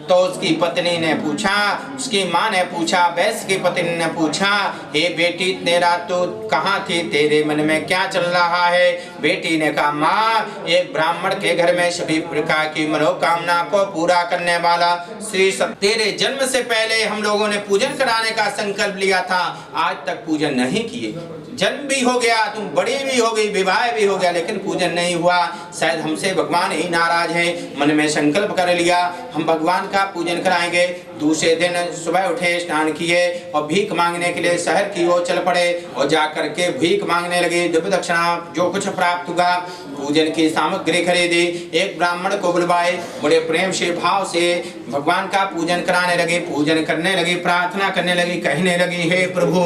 तो उसकी पत्नी ने पूछा, उसकी माँ ने पूछा, वैश्य की पत्नी ने पूछा, हे बेटी इतने रात तो कहाँ थी, तेरे मन में क्या चल रहा है। बेटी ने कहा माँ एक ब्राह्मण के घर में सभी प्रकार की मनोकामना को पूरा करने वाला श्री तेरे जन्म से पहले हम लोगों ने पूजन कराने का संकल्प लिया था, आज तक पूजन नहीं किए। जन्म भी हो गया, तुम बड़ी भी हो गई, विवाह भी हो गया, लेकिन पूजन नहीं हुआ। शायद हमसे भगवान ही नाराज हैं। मन में संकल्प कर लिया हम भगवान का पूजन कराएंगे। दूसरे दिन सुबह उठे, स्नान किए और भीख मांगने के लिए शहर की ओर चल पड़े और जाकर के भीख मांगने लगे। दिव्य दक्षिणा जो कुछ प्राप्त हुआ, पूजन की सामग्री खरीदी। एक ब्राह्मण को बुलवाए, बड़े प्रेम से भाव से भगवान का पूजन कराने लगे। पूजन करने लगी, प्रार्थना करने लगी, कहने लगी हे प्रभु,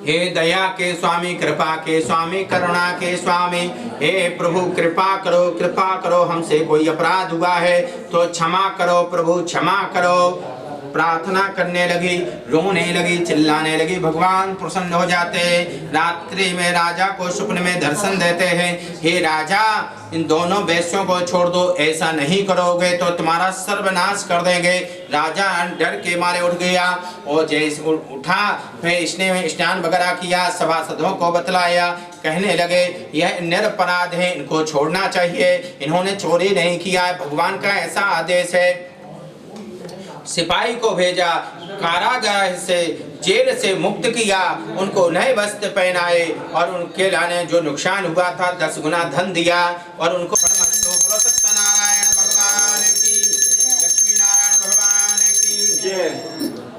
हे दया के स्वामी, कृपा के स्वामी, करुणा के स्वामी, हे प्रभु कृपा करो, हमसे कोई अपराध हुआ है तो क्षमा करो प्रभु, क्षमा करो। प्रार्थना करने लगी, रोने लगी, चिल्लाने लगी। भगवान प्रसन्न हो जाते हैं। रात्रि में राजा को स्वप्न में दर्शन देते हैं। हे राजा इन दोनों वैश्यों को छोड़ दो, ऐसा नहीं करोगे तो तुम्हारा सर्वनाश कर देंगे। राजा डर के मारे उठ गया और जैसे उठा फिर इसने स्नान वगैरह किया, सभासदों को बतलाया। कहने लगे यह निरपराध है, इनको छोड़ना चाहिए, इन्होंने चोरी नहीं किया है, भगवान का ऐसा आदेश है। सिपाही को भेजा, कारागार से जेल से मुक्त किया, उनको नए वस्त्र पहनाए और उनके लाने जो नुकसान हुआ था 10 गुना धन दिया और उनको सत्यनारायण भगवान की, लक्ष्मी नारायण भगवान की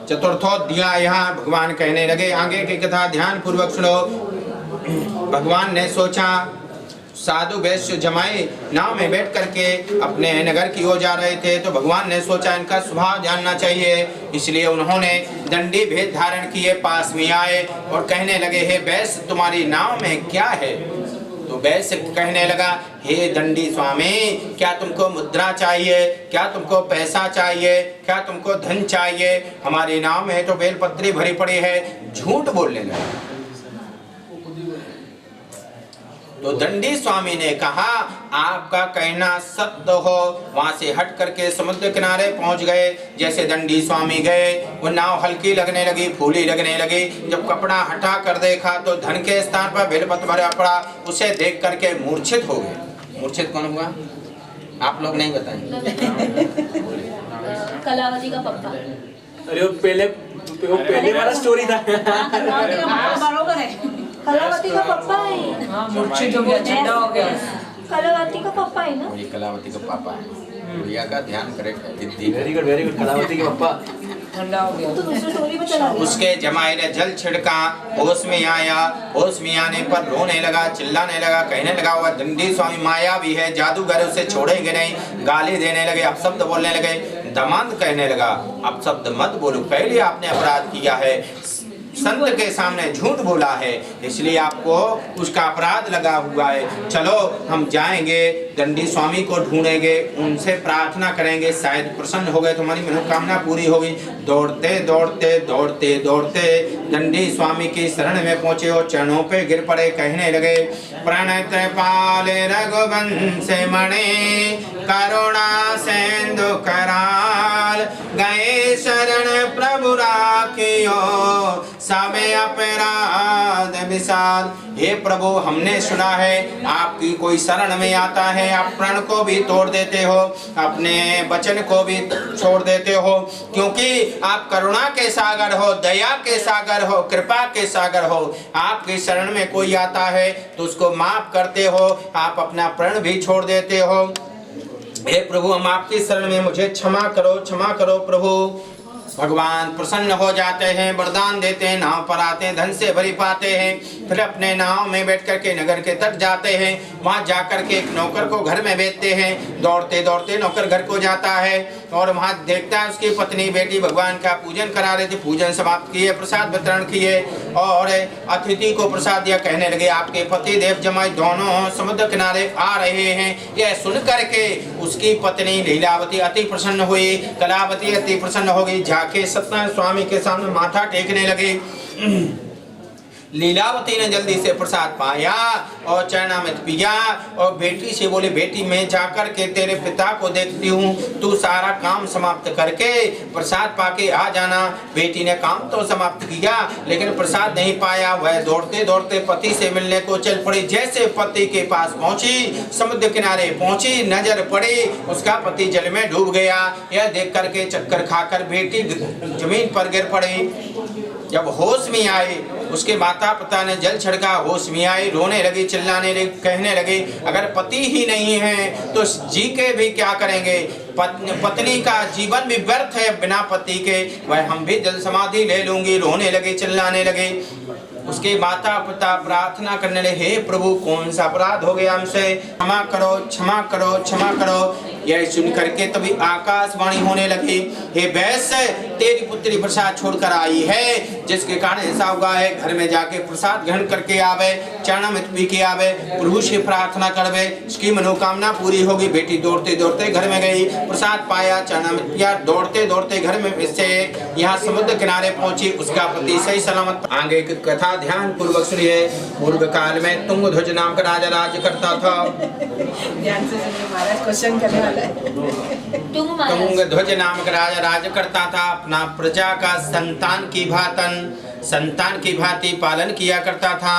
चतुर्थोध्याय। यहाँ भगवान कहने लगे, आगे की कथा ध्यान पूर्वक सुनो। भगवान ने सोचा, साधु वैश्य जमाई नाव में बैठ करके अपने नगर की ओर जा रहे थे, तो भगवान ने सोचा इनका स्वभाव जानना चाहिए। इसलिए उन्होंने दंडी भेद धारण किए, पास में आए और कहने लगे हे वैश्य तुम्हारी नाव में क्या है। तो वैश्य कहने लगा हे दंडी स्वामी, क्या तुमको मुद्रा चाहिए, क्या तुमको पैसा चाहिए, क्या तुमको धन चाहिए, हमारी नाव में तो बेलपत्री भरी पड़ी है। झूठ बोलने लगा। तो दंडी स्वामी ने कहा आपका कहना सत्य हो। वहां से हट करके समुद्र किनारे पहुंच गए। जैसे दंडी स्वामी गए, वो नाव हल्की लगने लगी, फूली लगने लगी। जब कपड़ा हटा कर देखा तो धन के स्थान पर बेलपत्र भरा पड़ा। उसे देख करके मूर्छित हो गए। मूर्छित कौन हुआ आप लोग नहीं बताएंगे? कलावती का पप्पा। अरे वो पहले वाला स्टोरी था। बरोबर है, कलावती का पप्पा है। हाँ, मूर्छित हो गया, ठंडा हो गया। कलावती का पप्पा है ना? ये कलावती का पापा है। भैया का ध्यान करेक्ट है। दीदी वेरी गुड कलावती के पापा। ठंडा हो गया। तो दूसरी स्टोरी में चला गया। उसके जमाई ने जल छिड़का, होश में आया। होश में आने पर रोने लगा, चिल्लाने लगा, कहने लगा वह दंडी स्वामी माया भी है, जादूगर उसे छोड़ेंगे नहीं। गाली देने लगे, अपशब्द बोलने लगे। दामाद कहने लगा अपशब्द मत बोलो, पहले आपने अपराध किया है। संत के सामने झूठ बोला है, इसलिए आपको उसका अपराध लगा हुआ है। चलो हम जाएंगे, दंडी स्वामी को ढूंढेंगे, उनसे प्रार्थना करेंगे, शायद प्रसन्न हो गए, तुम्हारी मनोकामना पूरी होगी। दौड़ते दौड़ते दौड़ते दौड़ते दंडी स्वामी की शरण में पहुंचे और चरणों पे गिर पड़े, कहने लगे प्रणत पाल रघुवंश मणि करुणा सिंधु कराल, गए शरण प्रभु राखियो सबे अपराध विशाल। हे प्रभु, हमने सुना है आपकी कोई शरण में आता है, आप प्रण को भी तोड़ देते हो, अपने वचन को भी छोड़ देते हो, क्योंकि आप करुणा के सागर हो, दया के सागर हो, कृपा के सागर हो। आपकी शरण में कोई आता है तो उसको माफ करते हो, आप अपना प्रण भी छोड़ देते हो। हे प्रभु, हम आपकी शरण में, मुझे क्षमा करो प्रभु। भगवान प्रसन्न हो जाते हैं, वरदान देते हैं, नाव पर आते हैं, धन से भरी पाते हैं। फिर अपने नाव में बैठ कर के नगर के तट जाते हैं, वहां जाकर के एक नौकर को घर में भेजते हैं। दौड़ते दौड़ते नौकर घर को जाता है और वहां देखता है उसकी पत्नी बेटी भगवान का पूजन करा रहे थे। पूजन समाप्त किए, प्रसाद वितरण किए और अतिथि को प्रसाद दिया। कहने लगे आपके पति देव जमाई दोनों समुद्र किनारे आ रहे हैं। यह सुन करके उसकी पत्नी लीलावती अति प्रसन्न हुई, कलावती अति प्रसन्न हो गई, जाके सत्यनारायण स्वामी के सामने माथा टेकने लगे। लीलावती ने जल्दी से प्रसाद पाया और चरणामृत पिया और बेटी से बोले बेटी मैं जाकर के तेरे पिता को देखती हूँ, तू सारा काम समाप्त करके प्रसाद पाके आ जाना। बेटी ने काम तो समाप्त किया लेकिन प्रसाद नहीं पाया। वह दौड़ते दौड़ते पति से मिलने को चल पड़ी। जैसे पति के पास पहुंची, समुद्र किनारे पहुंची, नजर पड़ी उसका पति जल में डूब गया। यह देख करके चक्कर खाकर बेटी जमीन पर गिर पड़ी। जब होश में आए उसके माता पिता ने जल छिड़का, होश में आई, रोने लगी, चिल्लाने लगी, कहने लगे अगर पति ही नहीं है तो जी के भी क्या करेंगे, पत्नी का जीवन भी व्यर्थ है बिना पति के, वह हम भी जल समाधि ले लूंगी। रोने लगे, चिल्लाने लगे। उसके माता पिता प्रार्थना करने लगे हे प्रभु कौन सा अपराध हो गया हमसे, क्षमा करो क्षमा करो क्षमा करो। यह सुन करके तभी आकाशवाणी होने लगी हे वैश्य तेरी पुत्री प्रसाद छोड़कर आई है, जिसके कारण ऐसा हुआ है। घर में जाके प्रसाद ग्रहण करके आवे, चरणामृत पी के आवे, प्रभु से प्रार्थना करवे, इसकी मनोकामना पूरी होगी। बेटी दौड़ते दौड़ते घर में गई, प्रसाद पाया, चरणामृत पिया, दौड़ते दौड़ते घर में से यहाँ समुद्र किनारे पहुंची। उसका पति सही सलामत। आगे की कथा ध्यान पूर्वक सुनिए। पूर्व काल में तुंगध्वज नाम का राजा राज्य करता था। ध्यान से सुनिए महाराज, क्वेश्चन करने वाला है। तुंगध्वज नाम का राजा राज्य करता था। अपना प्रजा का संतान की भांति पालन किया करता था।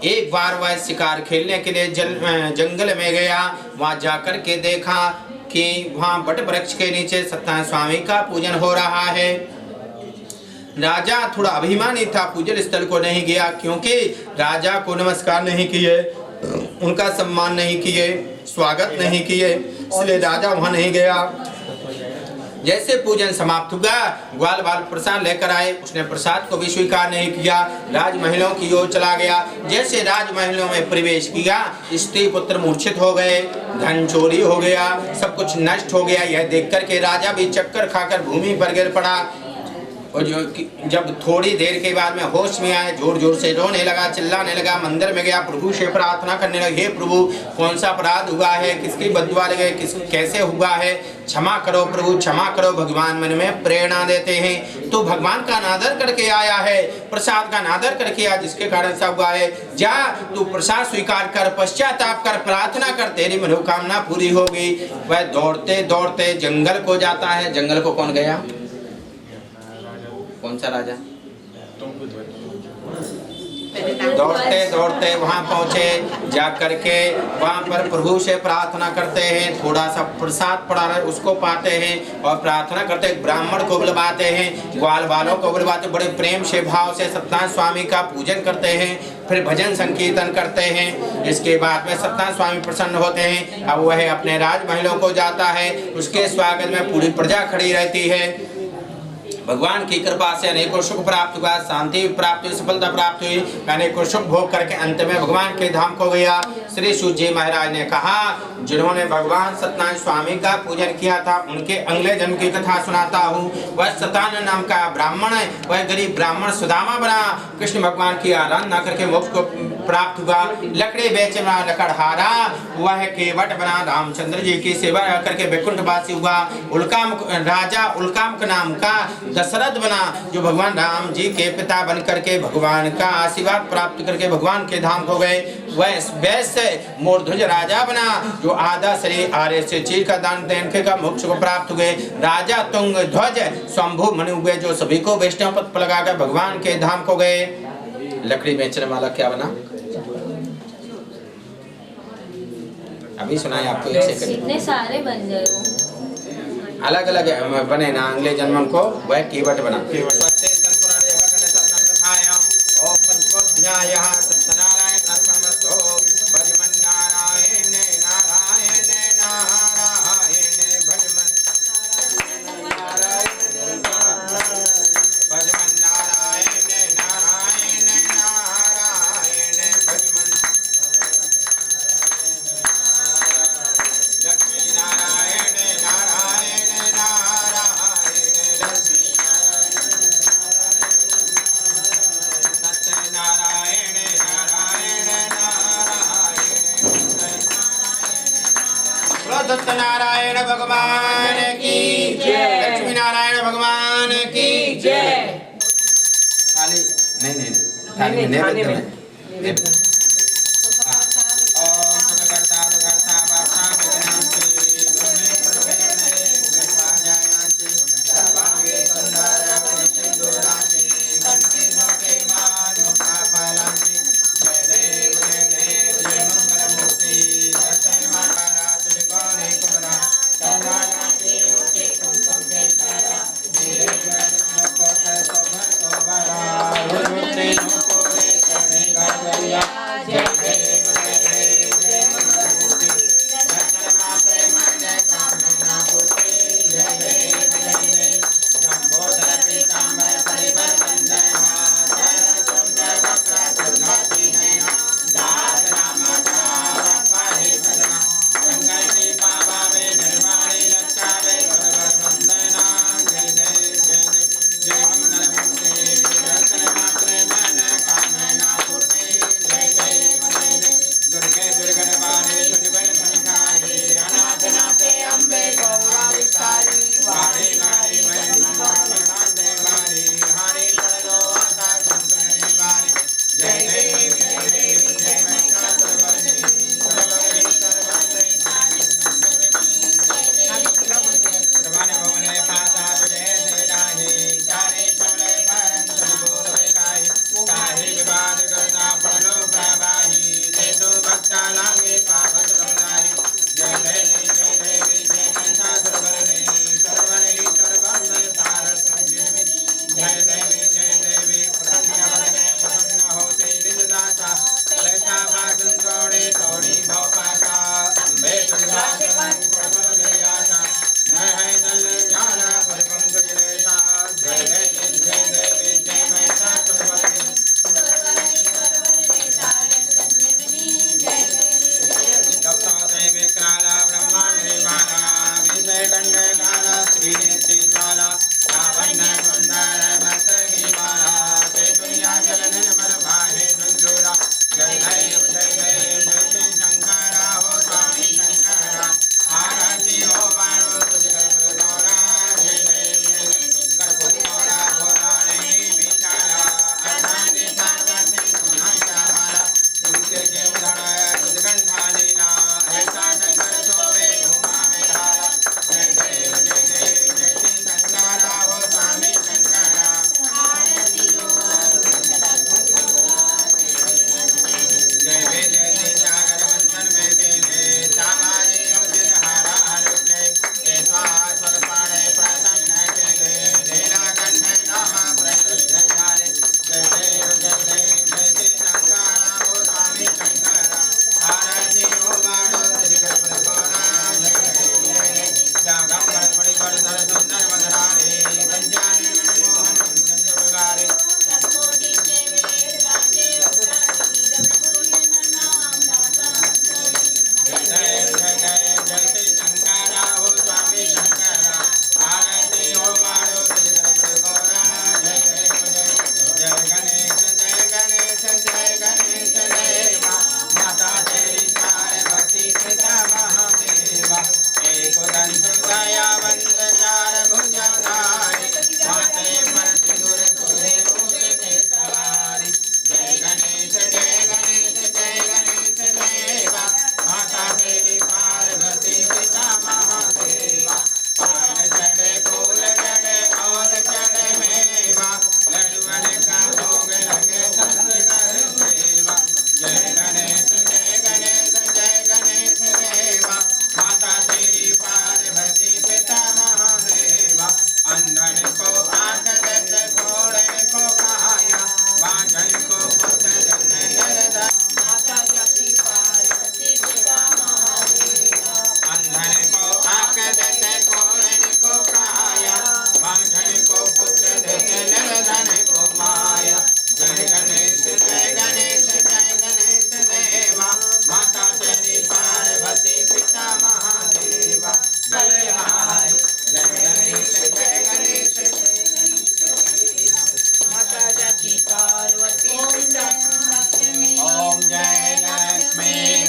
एक बार वह शिकार खेलने के लिए जंगल में गया। वहां जाकर के देखा कि वहां वट वृक्ष के नीचे सत्यनारायण स्वामी का पूजन हो रहा है। राजा थोड़ा अभिमानी था, पूजन स्थल को नहीं गया, क्योंकि राजा को नमस्कार नहीं किए, उनका सम्मान नहीं किए, स्वागत नहीं किए, इसलिए राजा वहां नहीं गया। जैसे पूजन समाप्त हुआ, ग्वाल बाल प्रसाद लेकर आए, उसने प्रसाद को भी स्वीकार नहीं किया, राजमहलों की ओर चला गया। जैसे राजमहलों में प्रवेश किया, स्त्री पुत्र मूर्छित हो गए, धन चोरी हो गया, सब कुछ नष्ट हो गया। यह देख कर के राजा भी चक्कर खाकर भूमि पर गिर पड़ा और जब थोड़ी देर के बाद में होश में आए, जोर जोर से रोने लगा, चिल्लाने लगा। मंदिर में गया, प्रभु से प्रार्थना करने लगे हे प्रभु कौन सा अपराध हुआ है, किसकी बददुआ लगे, कैसे हुआ है, क्षमा करो प्रभु क्षमा करो। भगवान मन में प्रेरणा देते हैं। तो भगवान का अनादर करके आया है, प्रसाद का अनादर करके आया, जिसके कारण ऐसा हुआ है। जा तू प्रसाद स्वीकार कर, पश्चाताप कर, प्रार्थना कर, तेरी मनोकामना पूरी होगी। वह दौड़ते दौड़ते जंगल को जाता है। जंगल को कौन गया, कौन सा राजा? दौड़ते दौड़ते वहां पहुंचे, जा करके वहां पर प्रभु से प्रार्थना करते हैं। थोड़ा सा प्रसाद पड़ा रहे उसको पाते हैं और प्रार्थना करते हैं। ब्राह्मण को बुलवाते हैं, ग्वाल बालों को बुलवाते, बड़े प्रेम से भाव से सत्यनारायण स्वामी का पूजन करते हैं। फिर भजन संकीर्तन करते हैं। इसके बाद में सत्यनारायण स्वामी प्रसन्न होते हैं। अब वह अपने राजमहलों को जाता है, उसके स्वागत में पूरी प्रजा खड़ी रहती है। भगवान की कृपा से अनेकों सुख प्राप्त हुआ, शांति प्राप्त हुई, सफलता प्राप्त हुई, अनेकों सुख भोग करके अंत में भगवान के धाम को गया। श्री सूत जी महाराज ने कहा, जिन्होंने भगवान सत्यनारायण स्वामी का पूजन किया था उनके अगले जन्म की कथा सुनाता हूँ। वह सत्यनारायण नाम का ब्राह्मण है, वह गरीब ब्राह्मण सुदामा बना, कृष्ण भगवान की आराधना करके मोक्ष को प्राप्त हुआ। लकड़ी बेच बना लकड़हारा, वह केवट बना, रामचंद्र जी की सेवा करके वैकुंठवासी हुआ। उल्कामुख राजा उल्कामुख नाम का दशरथ बना, जो भगवान राम जी के पिता बन करके भगवान का आशीर्वाद प्राप्त करके भगवान के धाम को गए। वह वैश्य मूर्धज राजा बना, जो आधा शरीर आर्य से चीर का दान देने का मोक्ष को प्राप्त हुए। राजा तुंग ध्वज शंभु मनु हुए, जो सभी को वैष्णव पद पर लगाकर भगवान के धाम को गए। लकड़ी बेचने वाला क्या बना? अभी सुनाए आपको, एक सेकंड। इतने सारे बन गए वो। अलग अलग बने ना अगले जन्म को, वह केवट बना। सत्यनारायण भगवान की जय, लक्ष्मी नारायण भगवान की जय। थाली नहीं थाली में नैवेद्य में।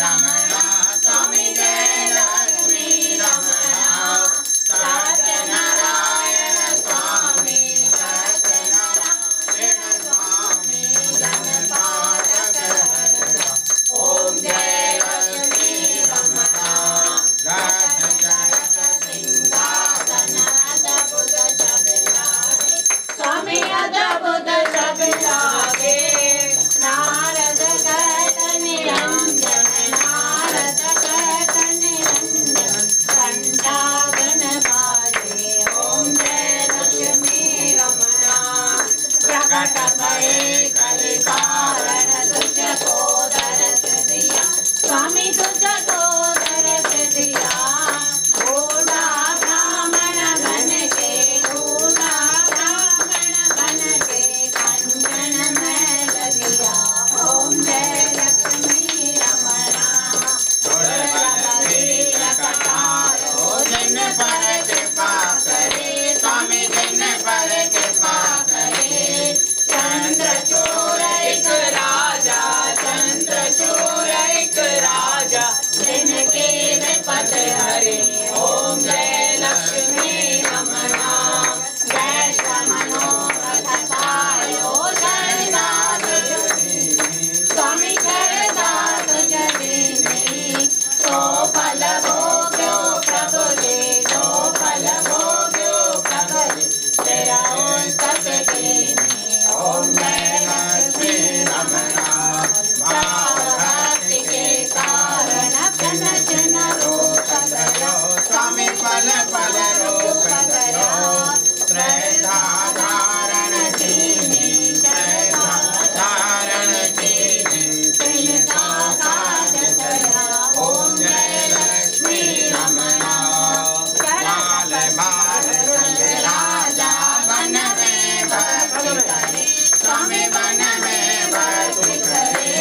रमण स्वामी जय लक्ष्मी रमण सत्यनारायण स्वामी सत्यनारायण स्वामी गणपातक ओम जय लक्ष्मी रमण रत्न जड़त सिंहासन अद्भुत शबदारे स्वामी अद्भुत शबदारे नारद कहत निरंजन नारद कहत निरंजन घंटा गणपाते ओम जय लक्ष्मी रमण प्रकट भये कलि कारण तुझको दरस दिया स्वामी तुझको दरस दिया ढूंढा ब्राह्मण बन के ढूंढा ब्राह्मण बन के कंचन में लगिया ओम जय लक्ष्मी रमण दुर्लभ वीर कटारो जिन पर कृपा करे स्वामी जिन पर कृपा करे चंद्रचूड़ एक राजा चंद्रचूड़ एक राजा जिनके विपद हरे ओम जय लक्ष्मी रमण वैश्व मनोरथ पायो शरदास स्वामी शरदास जदीनी तो फल भोग्यो प्रभु दे तो फल भोग्यो प्रभु दे तेरा तप देनी ओम जय लक्ष्मी रमण भाव भक्ति के कारण प्रनचन रूप धरो स्वामी फल फल रूप धरो श्रद्धा धारण कीनी श्रद्धा धारण कीनी तिनका काज सया ओम जय लक्ष्मी रमण बाल बाल संग राजा वन में भक्ति करे स्वामी वन में भक्ति करे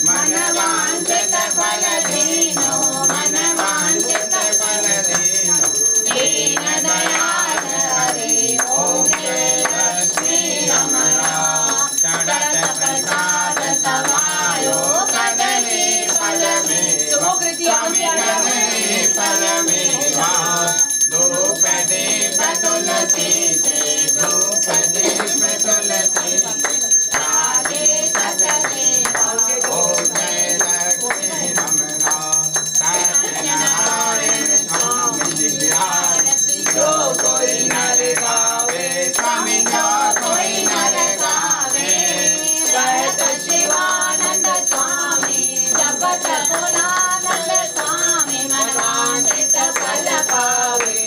मन वांछित फल दीनो मन वांछित फल दीनो दीन दयाल हरे ओम जय लक्ष्मी रमण चढ़त प्रसाद सवायो कदली फल में स्वामी कदली फल में धूप दीप तुलसी से धूप दीप तुलसी राधे सतदे ओम जय लक्ष्मी रमण सत्यनारायण स्वामी जी जो कोई नर गावे स्वामी जो कोई नर गावे कहत शिवानंद स्वामी जपत भोलानंद स्वामी मनवांछित फल पावे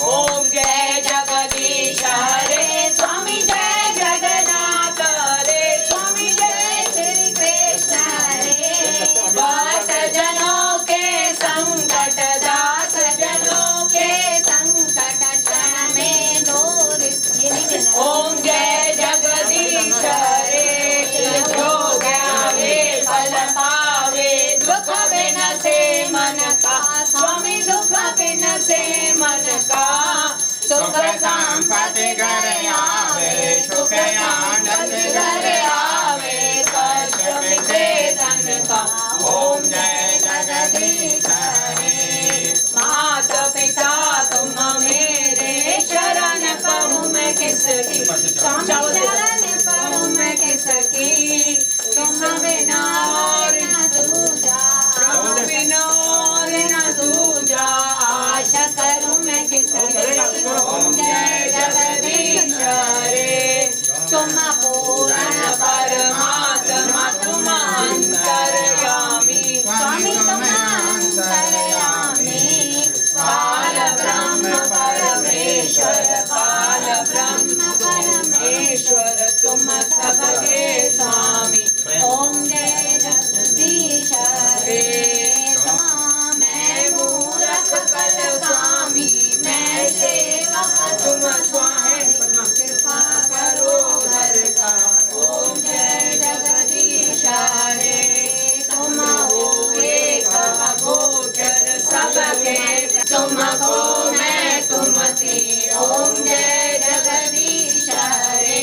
ओम जय जगदीश हरे स्वामी जय जगन्नाथ हरे स्वामी जय श्री कृष्ण हरे भक्त जनों के संकट दास जनों के संकट क्षण में दूर ओम जय जगदीश हरे जो गावे फल पावे दुख बिन से मन का स्वामी दुख बिन से मन का सुख संपत्ति घर आवे सुख आनंद घर आवे कष्ट मिटे तन का ओम जय जगदीश हरे मात पिता तुम मेरे शरण कहूँ मैं किसकी शरण कहूँ मैं किसकी तुम बिना और न दूजा तुम बिना और न दूजा आशा करूँ मैं किसकी ओम जय जगदीश हरे तुम पूर्ण परमात्मा तुम अंतर्यामी स्वामी तुम अंतर्यामी बाल ब्रह्म परमेश्वर बाल ब्रह्म परमेश्वर तुम सबके स्वामी ओम जय जगदीश हरे मैं मूरख कल स्वामी मैं सेवक तुम स्वामी कृपा करो घर का ओम जय जगदीश हरे तुम हो एक गोचर सबके तुमको मैं तुम थी ओम जय जगदीश हरे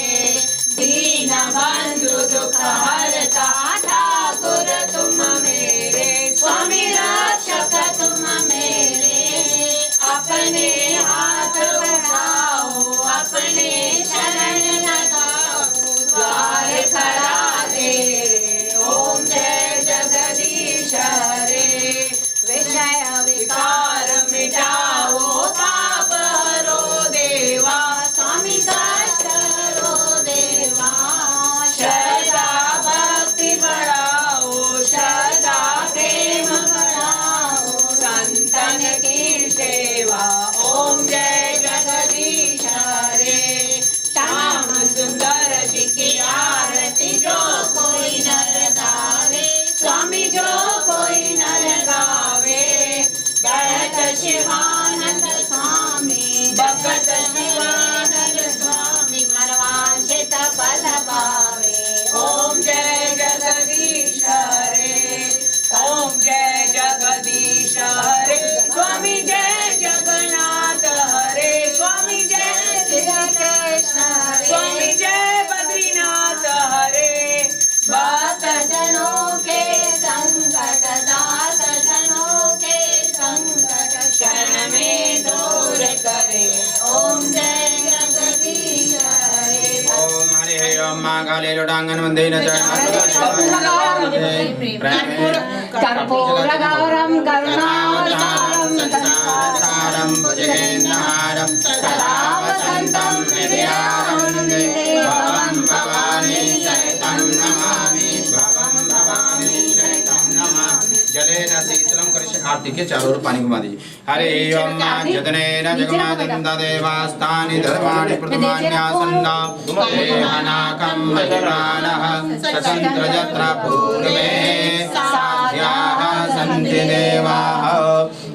दीन बंधु दुख हरता देवानंद स्वामी भगत शिवानंद स्वामी मनवांछित फल पावे। ओम जय जगदीश हरे, ओम जय जगदीश हरे, स्वामी जय जगन्नाथ हरे, स्वामी जय श्री कृष्ण हरे, स्वामी जय बद्रीनाथ हरे। भक्त जनों के संकट, दास जनों के संकट क्षण में दूर करे। ओम जय जगदीश हरे। ओम हरि ओम माघाले लोटांगन वंदेन कर्पूरगौरं करुणावतारं संसारं भुजगेन्द्रहारं सदा वसन्तं हृदयानन्दे भवं भवानी सहितं नमामि, भवं भवानी सहितं नमामि। जलेन शीतलं करिष्य। आरती के चारों ओर पानी घुमा दीजिए। हरे ओम जतनेन जगमादन्त देवास्तानि धर्माणि प्रथमान्यासन्ना देहनाकं महिमानः स्वतन्त्र यत्र पूर्वे साध्याः सन्ति देवाः।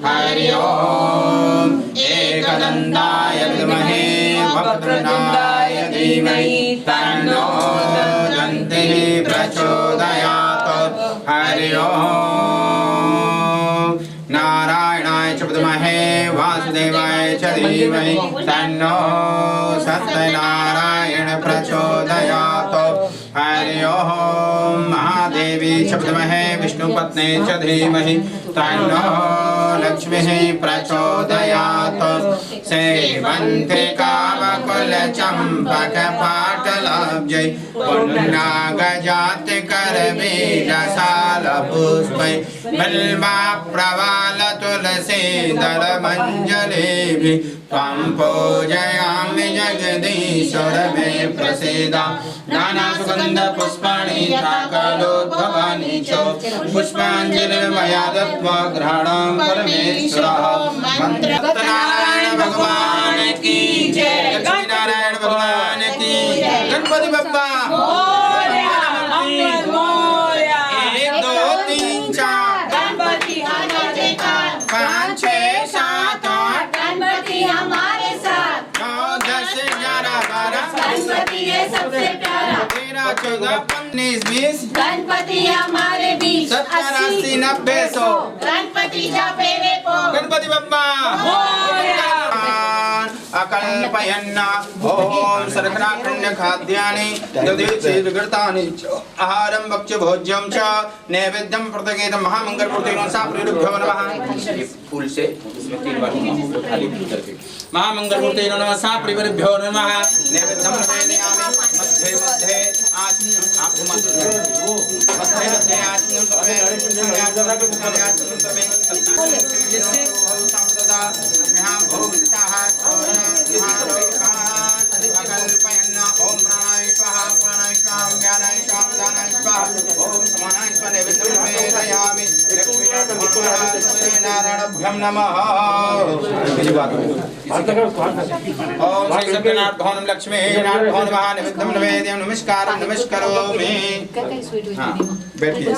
हरि ओम एकदन्ताय विद्महे वक्रतुण्डाय धीमहि तन्नो दन्तिः प्रचोदयात्। हरि ओम नारायणाय च विद्महे वासुदेवाय च धीमहि तन्नो सत्यनारायण प्रचोदयात्। हरि ओम महादेवी च विद्महे विष्णुपत्ने च धीमहि तन्नो लक्ष्मीः प्रचोदयात्। सेवन्ते कामकुलचम्पकपाटलाब्जै पुन्नागजाति करवीरसालपुष्पै बिल्वाप्रवालतुलसीदलमञ्जलीभिः त्वां पूजयामि जगदीश्वर मे प्रसीद। नानासुगन्धपुष्पाणि चाकलोद्भवानि च पुष्पाञ्जलिर्मया दत्त्वा ग्रहणं परमेश्वरः। सत्यनारायण भगवान की जय, लक्ष्मीनारायण भगवान की जय, गणपति बप्पा मोरया, मंगल मोरया। 1 2 3 4 गणपति हमारे साथ, 5 6 7 8 गणपति हमारे साथ, 9 10 11 12 गणपति है सबसे प्यारा। 13 14 15 20 गणपति हमारे बीच 70 80 90 100 गणपति जा फेरे को। गणपति बप्पा मोरया। अकल्पयन्न ओम सर्वनाखण्ड खाद्यानि दधीचेदगृतानि च आहारं भक्ष्य भोज्यं च नैवेद्यं प्रदगेत महामंगल मूर्तिनो सा प्रयुभ्यो नमः। फूल से इसमें 3 बार खाली फूल करके महामंगल मूर्तिनो नमः सा प्रयुभ्यो नमः। नैवेद्यं नैवेद्यामि मध्ये मध्ये आचमन आपको मत मध्ये मध्ये आचमन सर्वे जिससे संप्रदा यहाँ भोगताः अकल्पयन्न ओम प्राणाय स्वाहा प्राणाय स्वाहा व्यानाय स्वाहा दानाय स्वाहा ओम समानाय स्वाहा नैवेद्यं निवेदयामि। लक्ष्मीनारायणाभ्यं नमः। ओम श्री सत्यनारायण भवन लक्ष्मी नारायण भवन महा नैवेद्यं निवेदयामि। नमस्कारं नमस्करोमि। हाँ बैठिए।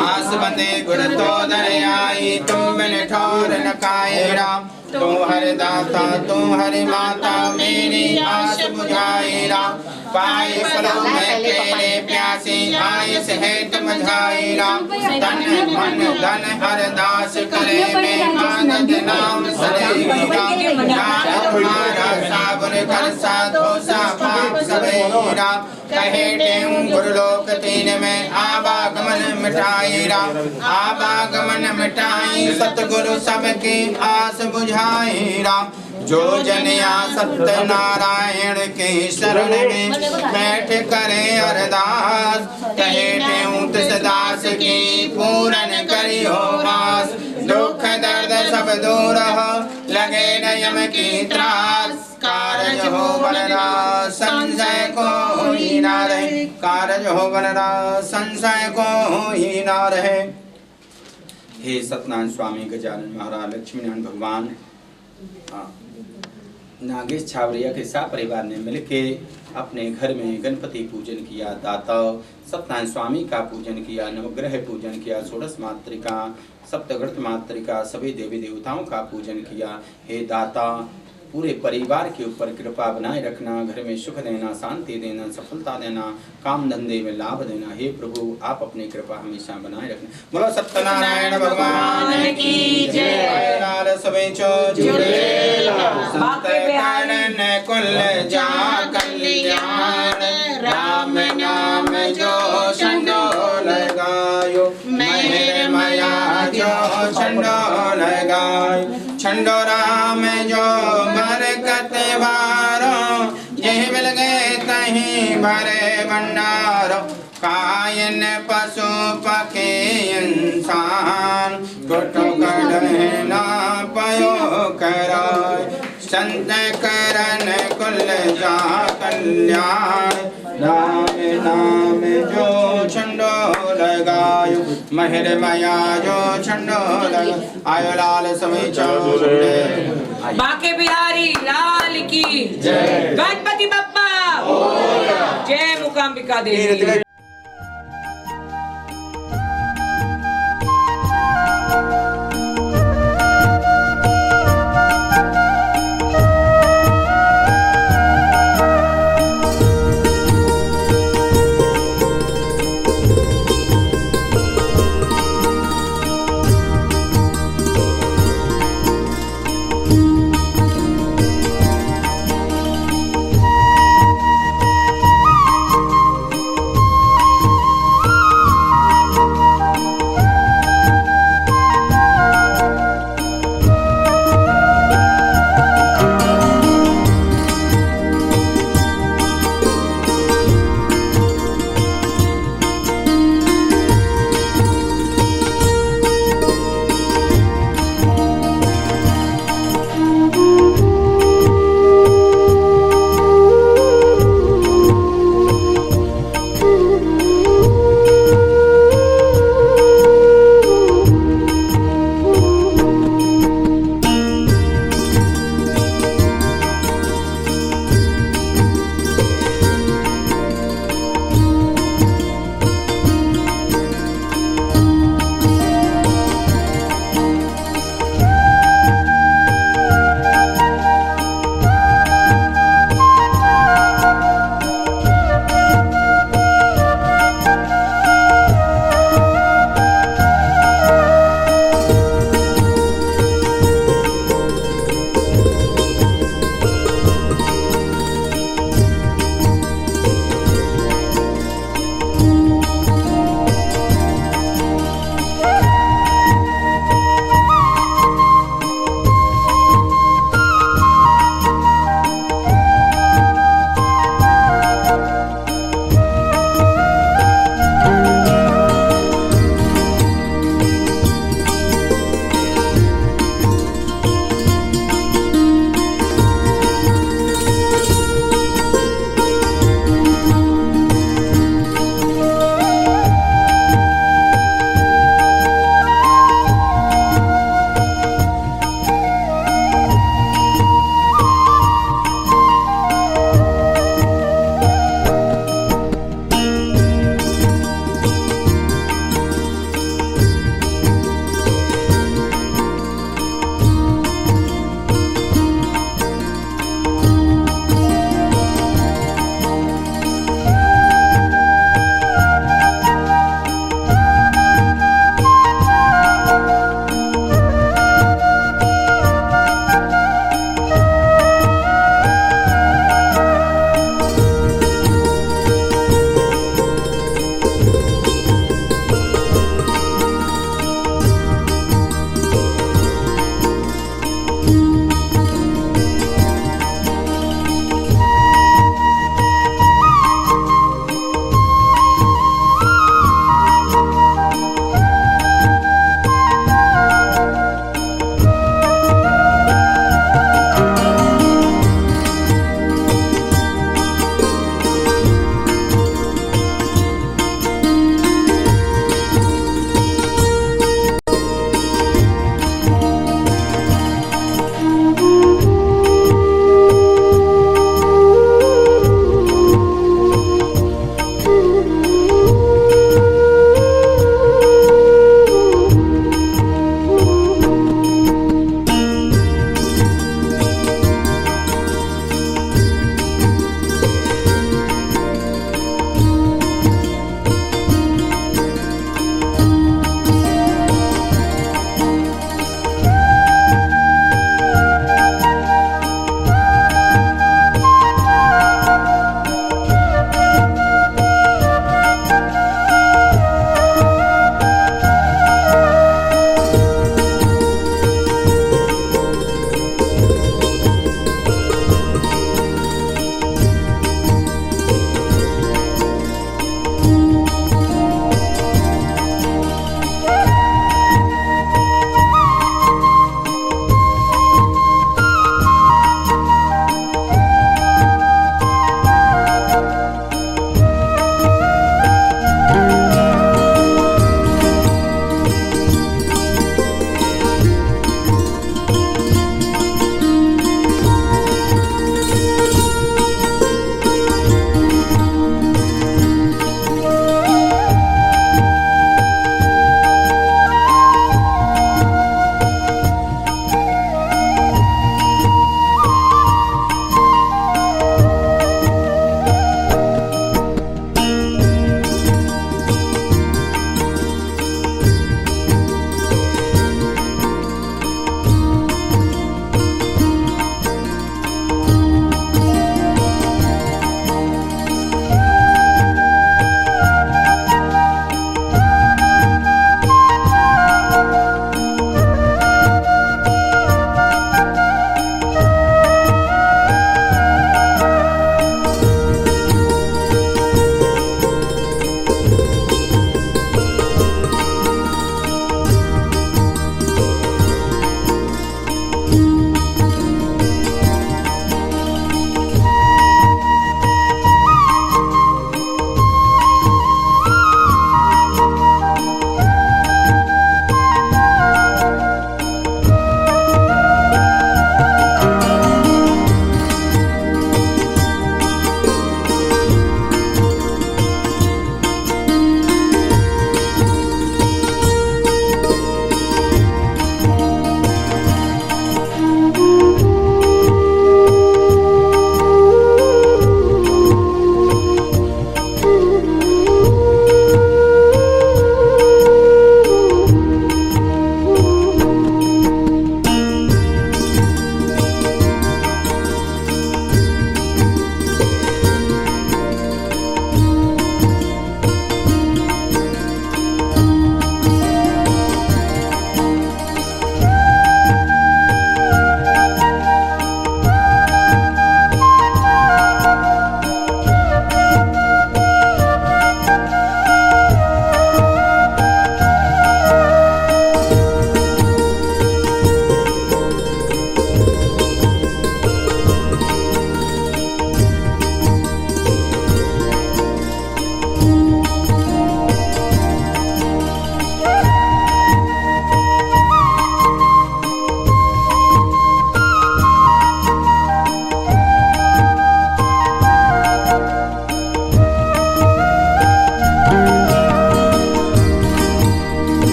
आस बंदे गुरतो दरयाई तुम बिन ठोर न कायरा। तू हरि दाता तू हरि माता मेरी आस बुझाई राम। पाए फलों में तेरे प्यासी आए सहेत मझाई राम। तन मन धन हरदास करे में आनंद नाम सरे राम। तुम्हारा साबुन कर साधो सा पाप सबे राम। कहे टेम गुरुलोक 3 में आवागमन मिटाई राम। आवागमन मिटाई सतगुरु सबकी आस बुझाई राम। जो जनिया सत्यनारायण के शरण में बैठ करे अरदास। कहे तिस दास की पूरन करियो आस। दुख दर्द सब दूर हो लगे न यम की त्रास। कारज हो बनरा संशय को ही ना रहे। कारज हो बनरा संशय को ही ना रहे। हे सत्यनारायण स्वामी गजानन महाराज लक्ष्मीनारायण भगवान नागेश छावरिया के साथ परिवार ने मिलके अपने घर में गणपति पूजन किया, दाता सत्यनारायण स्वामी का पूजन किया, नवग्रह पूजन किया, षोडश मातृका, सप्तग्रत मातृका, सभी देवी देवताओं का पूजन किया। हे दाता, पूरे परिवार के ऊपर कृपा बनाए रखना, घर में सुख देना, शांति देना, सफलता देना, काम धंधे में लाभ देना। हे प्रभु, आप अपनी कृपा हमेशा बनाए रखना। बोलो सत्यनारायण भगवान की जय। लाल सबै चो जुड़ेला, संत करण कुल जा कल्याण, राम नाम जो छंडो लगायो, मेहर माया जो छंडो लगायो, छंडो राम जो बरकत वारो, यही मिल गए तहीं भरे भंडारो, कायन पशु पक्षी इंसान, कुटु कढ़ ना पयो कराय, संत करण कुल जा कल्याण, राम नाम जो छंडो लगायो, महर माया जो छंडो लगायो। आयो लाल समय चौड़े, बाके बिहारी लाल की जय, गणपति बप्पा जय, मूकांबिका देवी।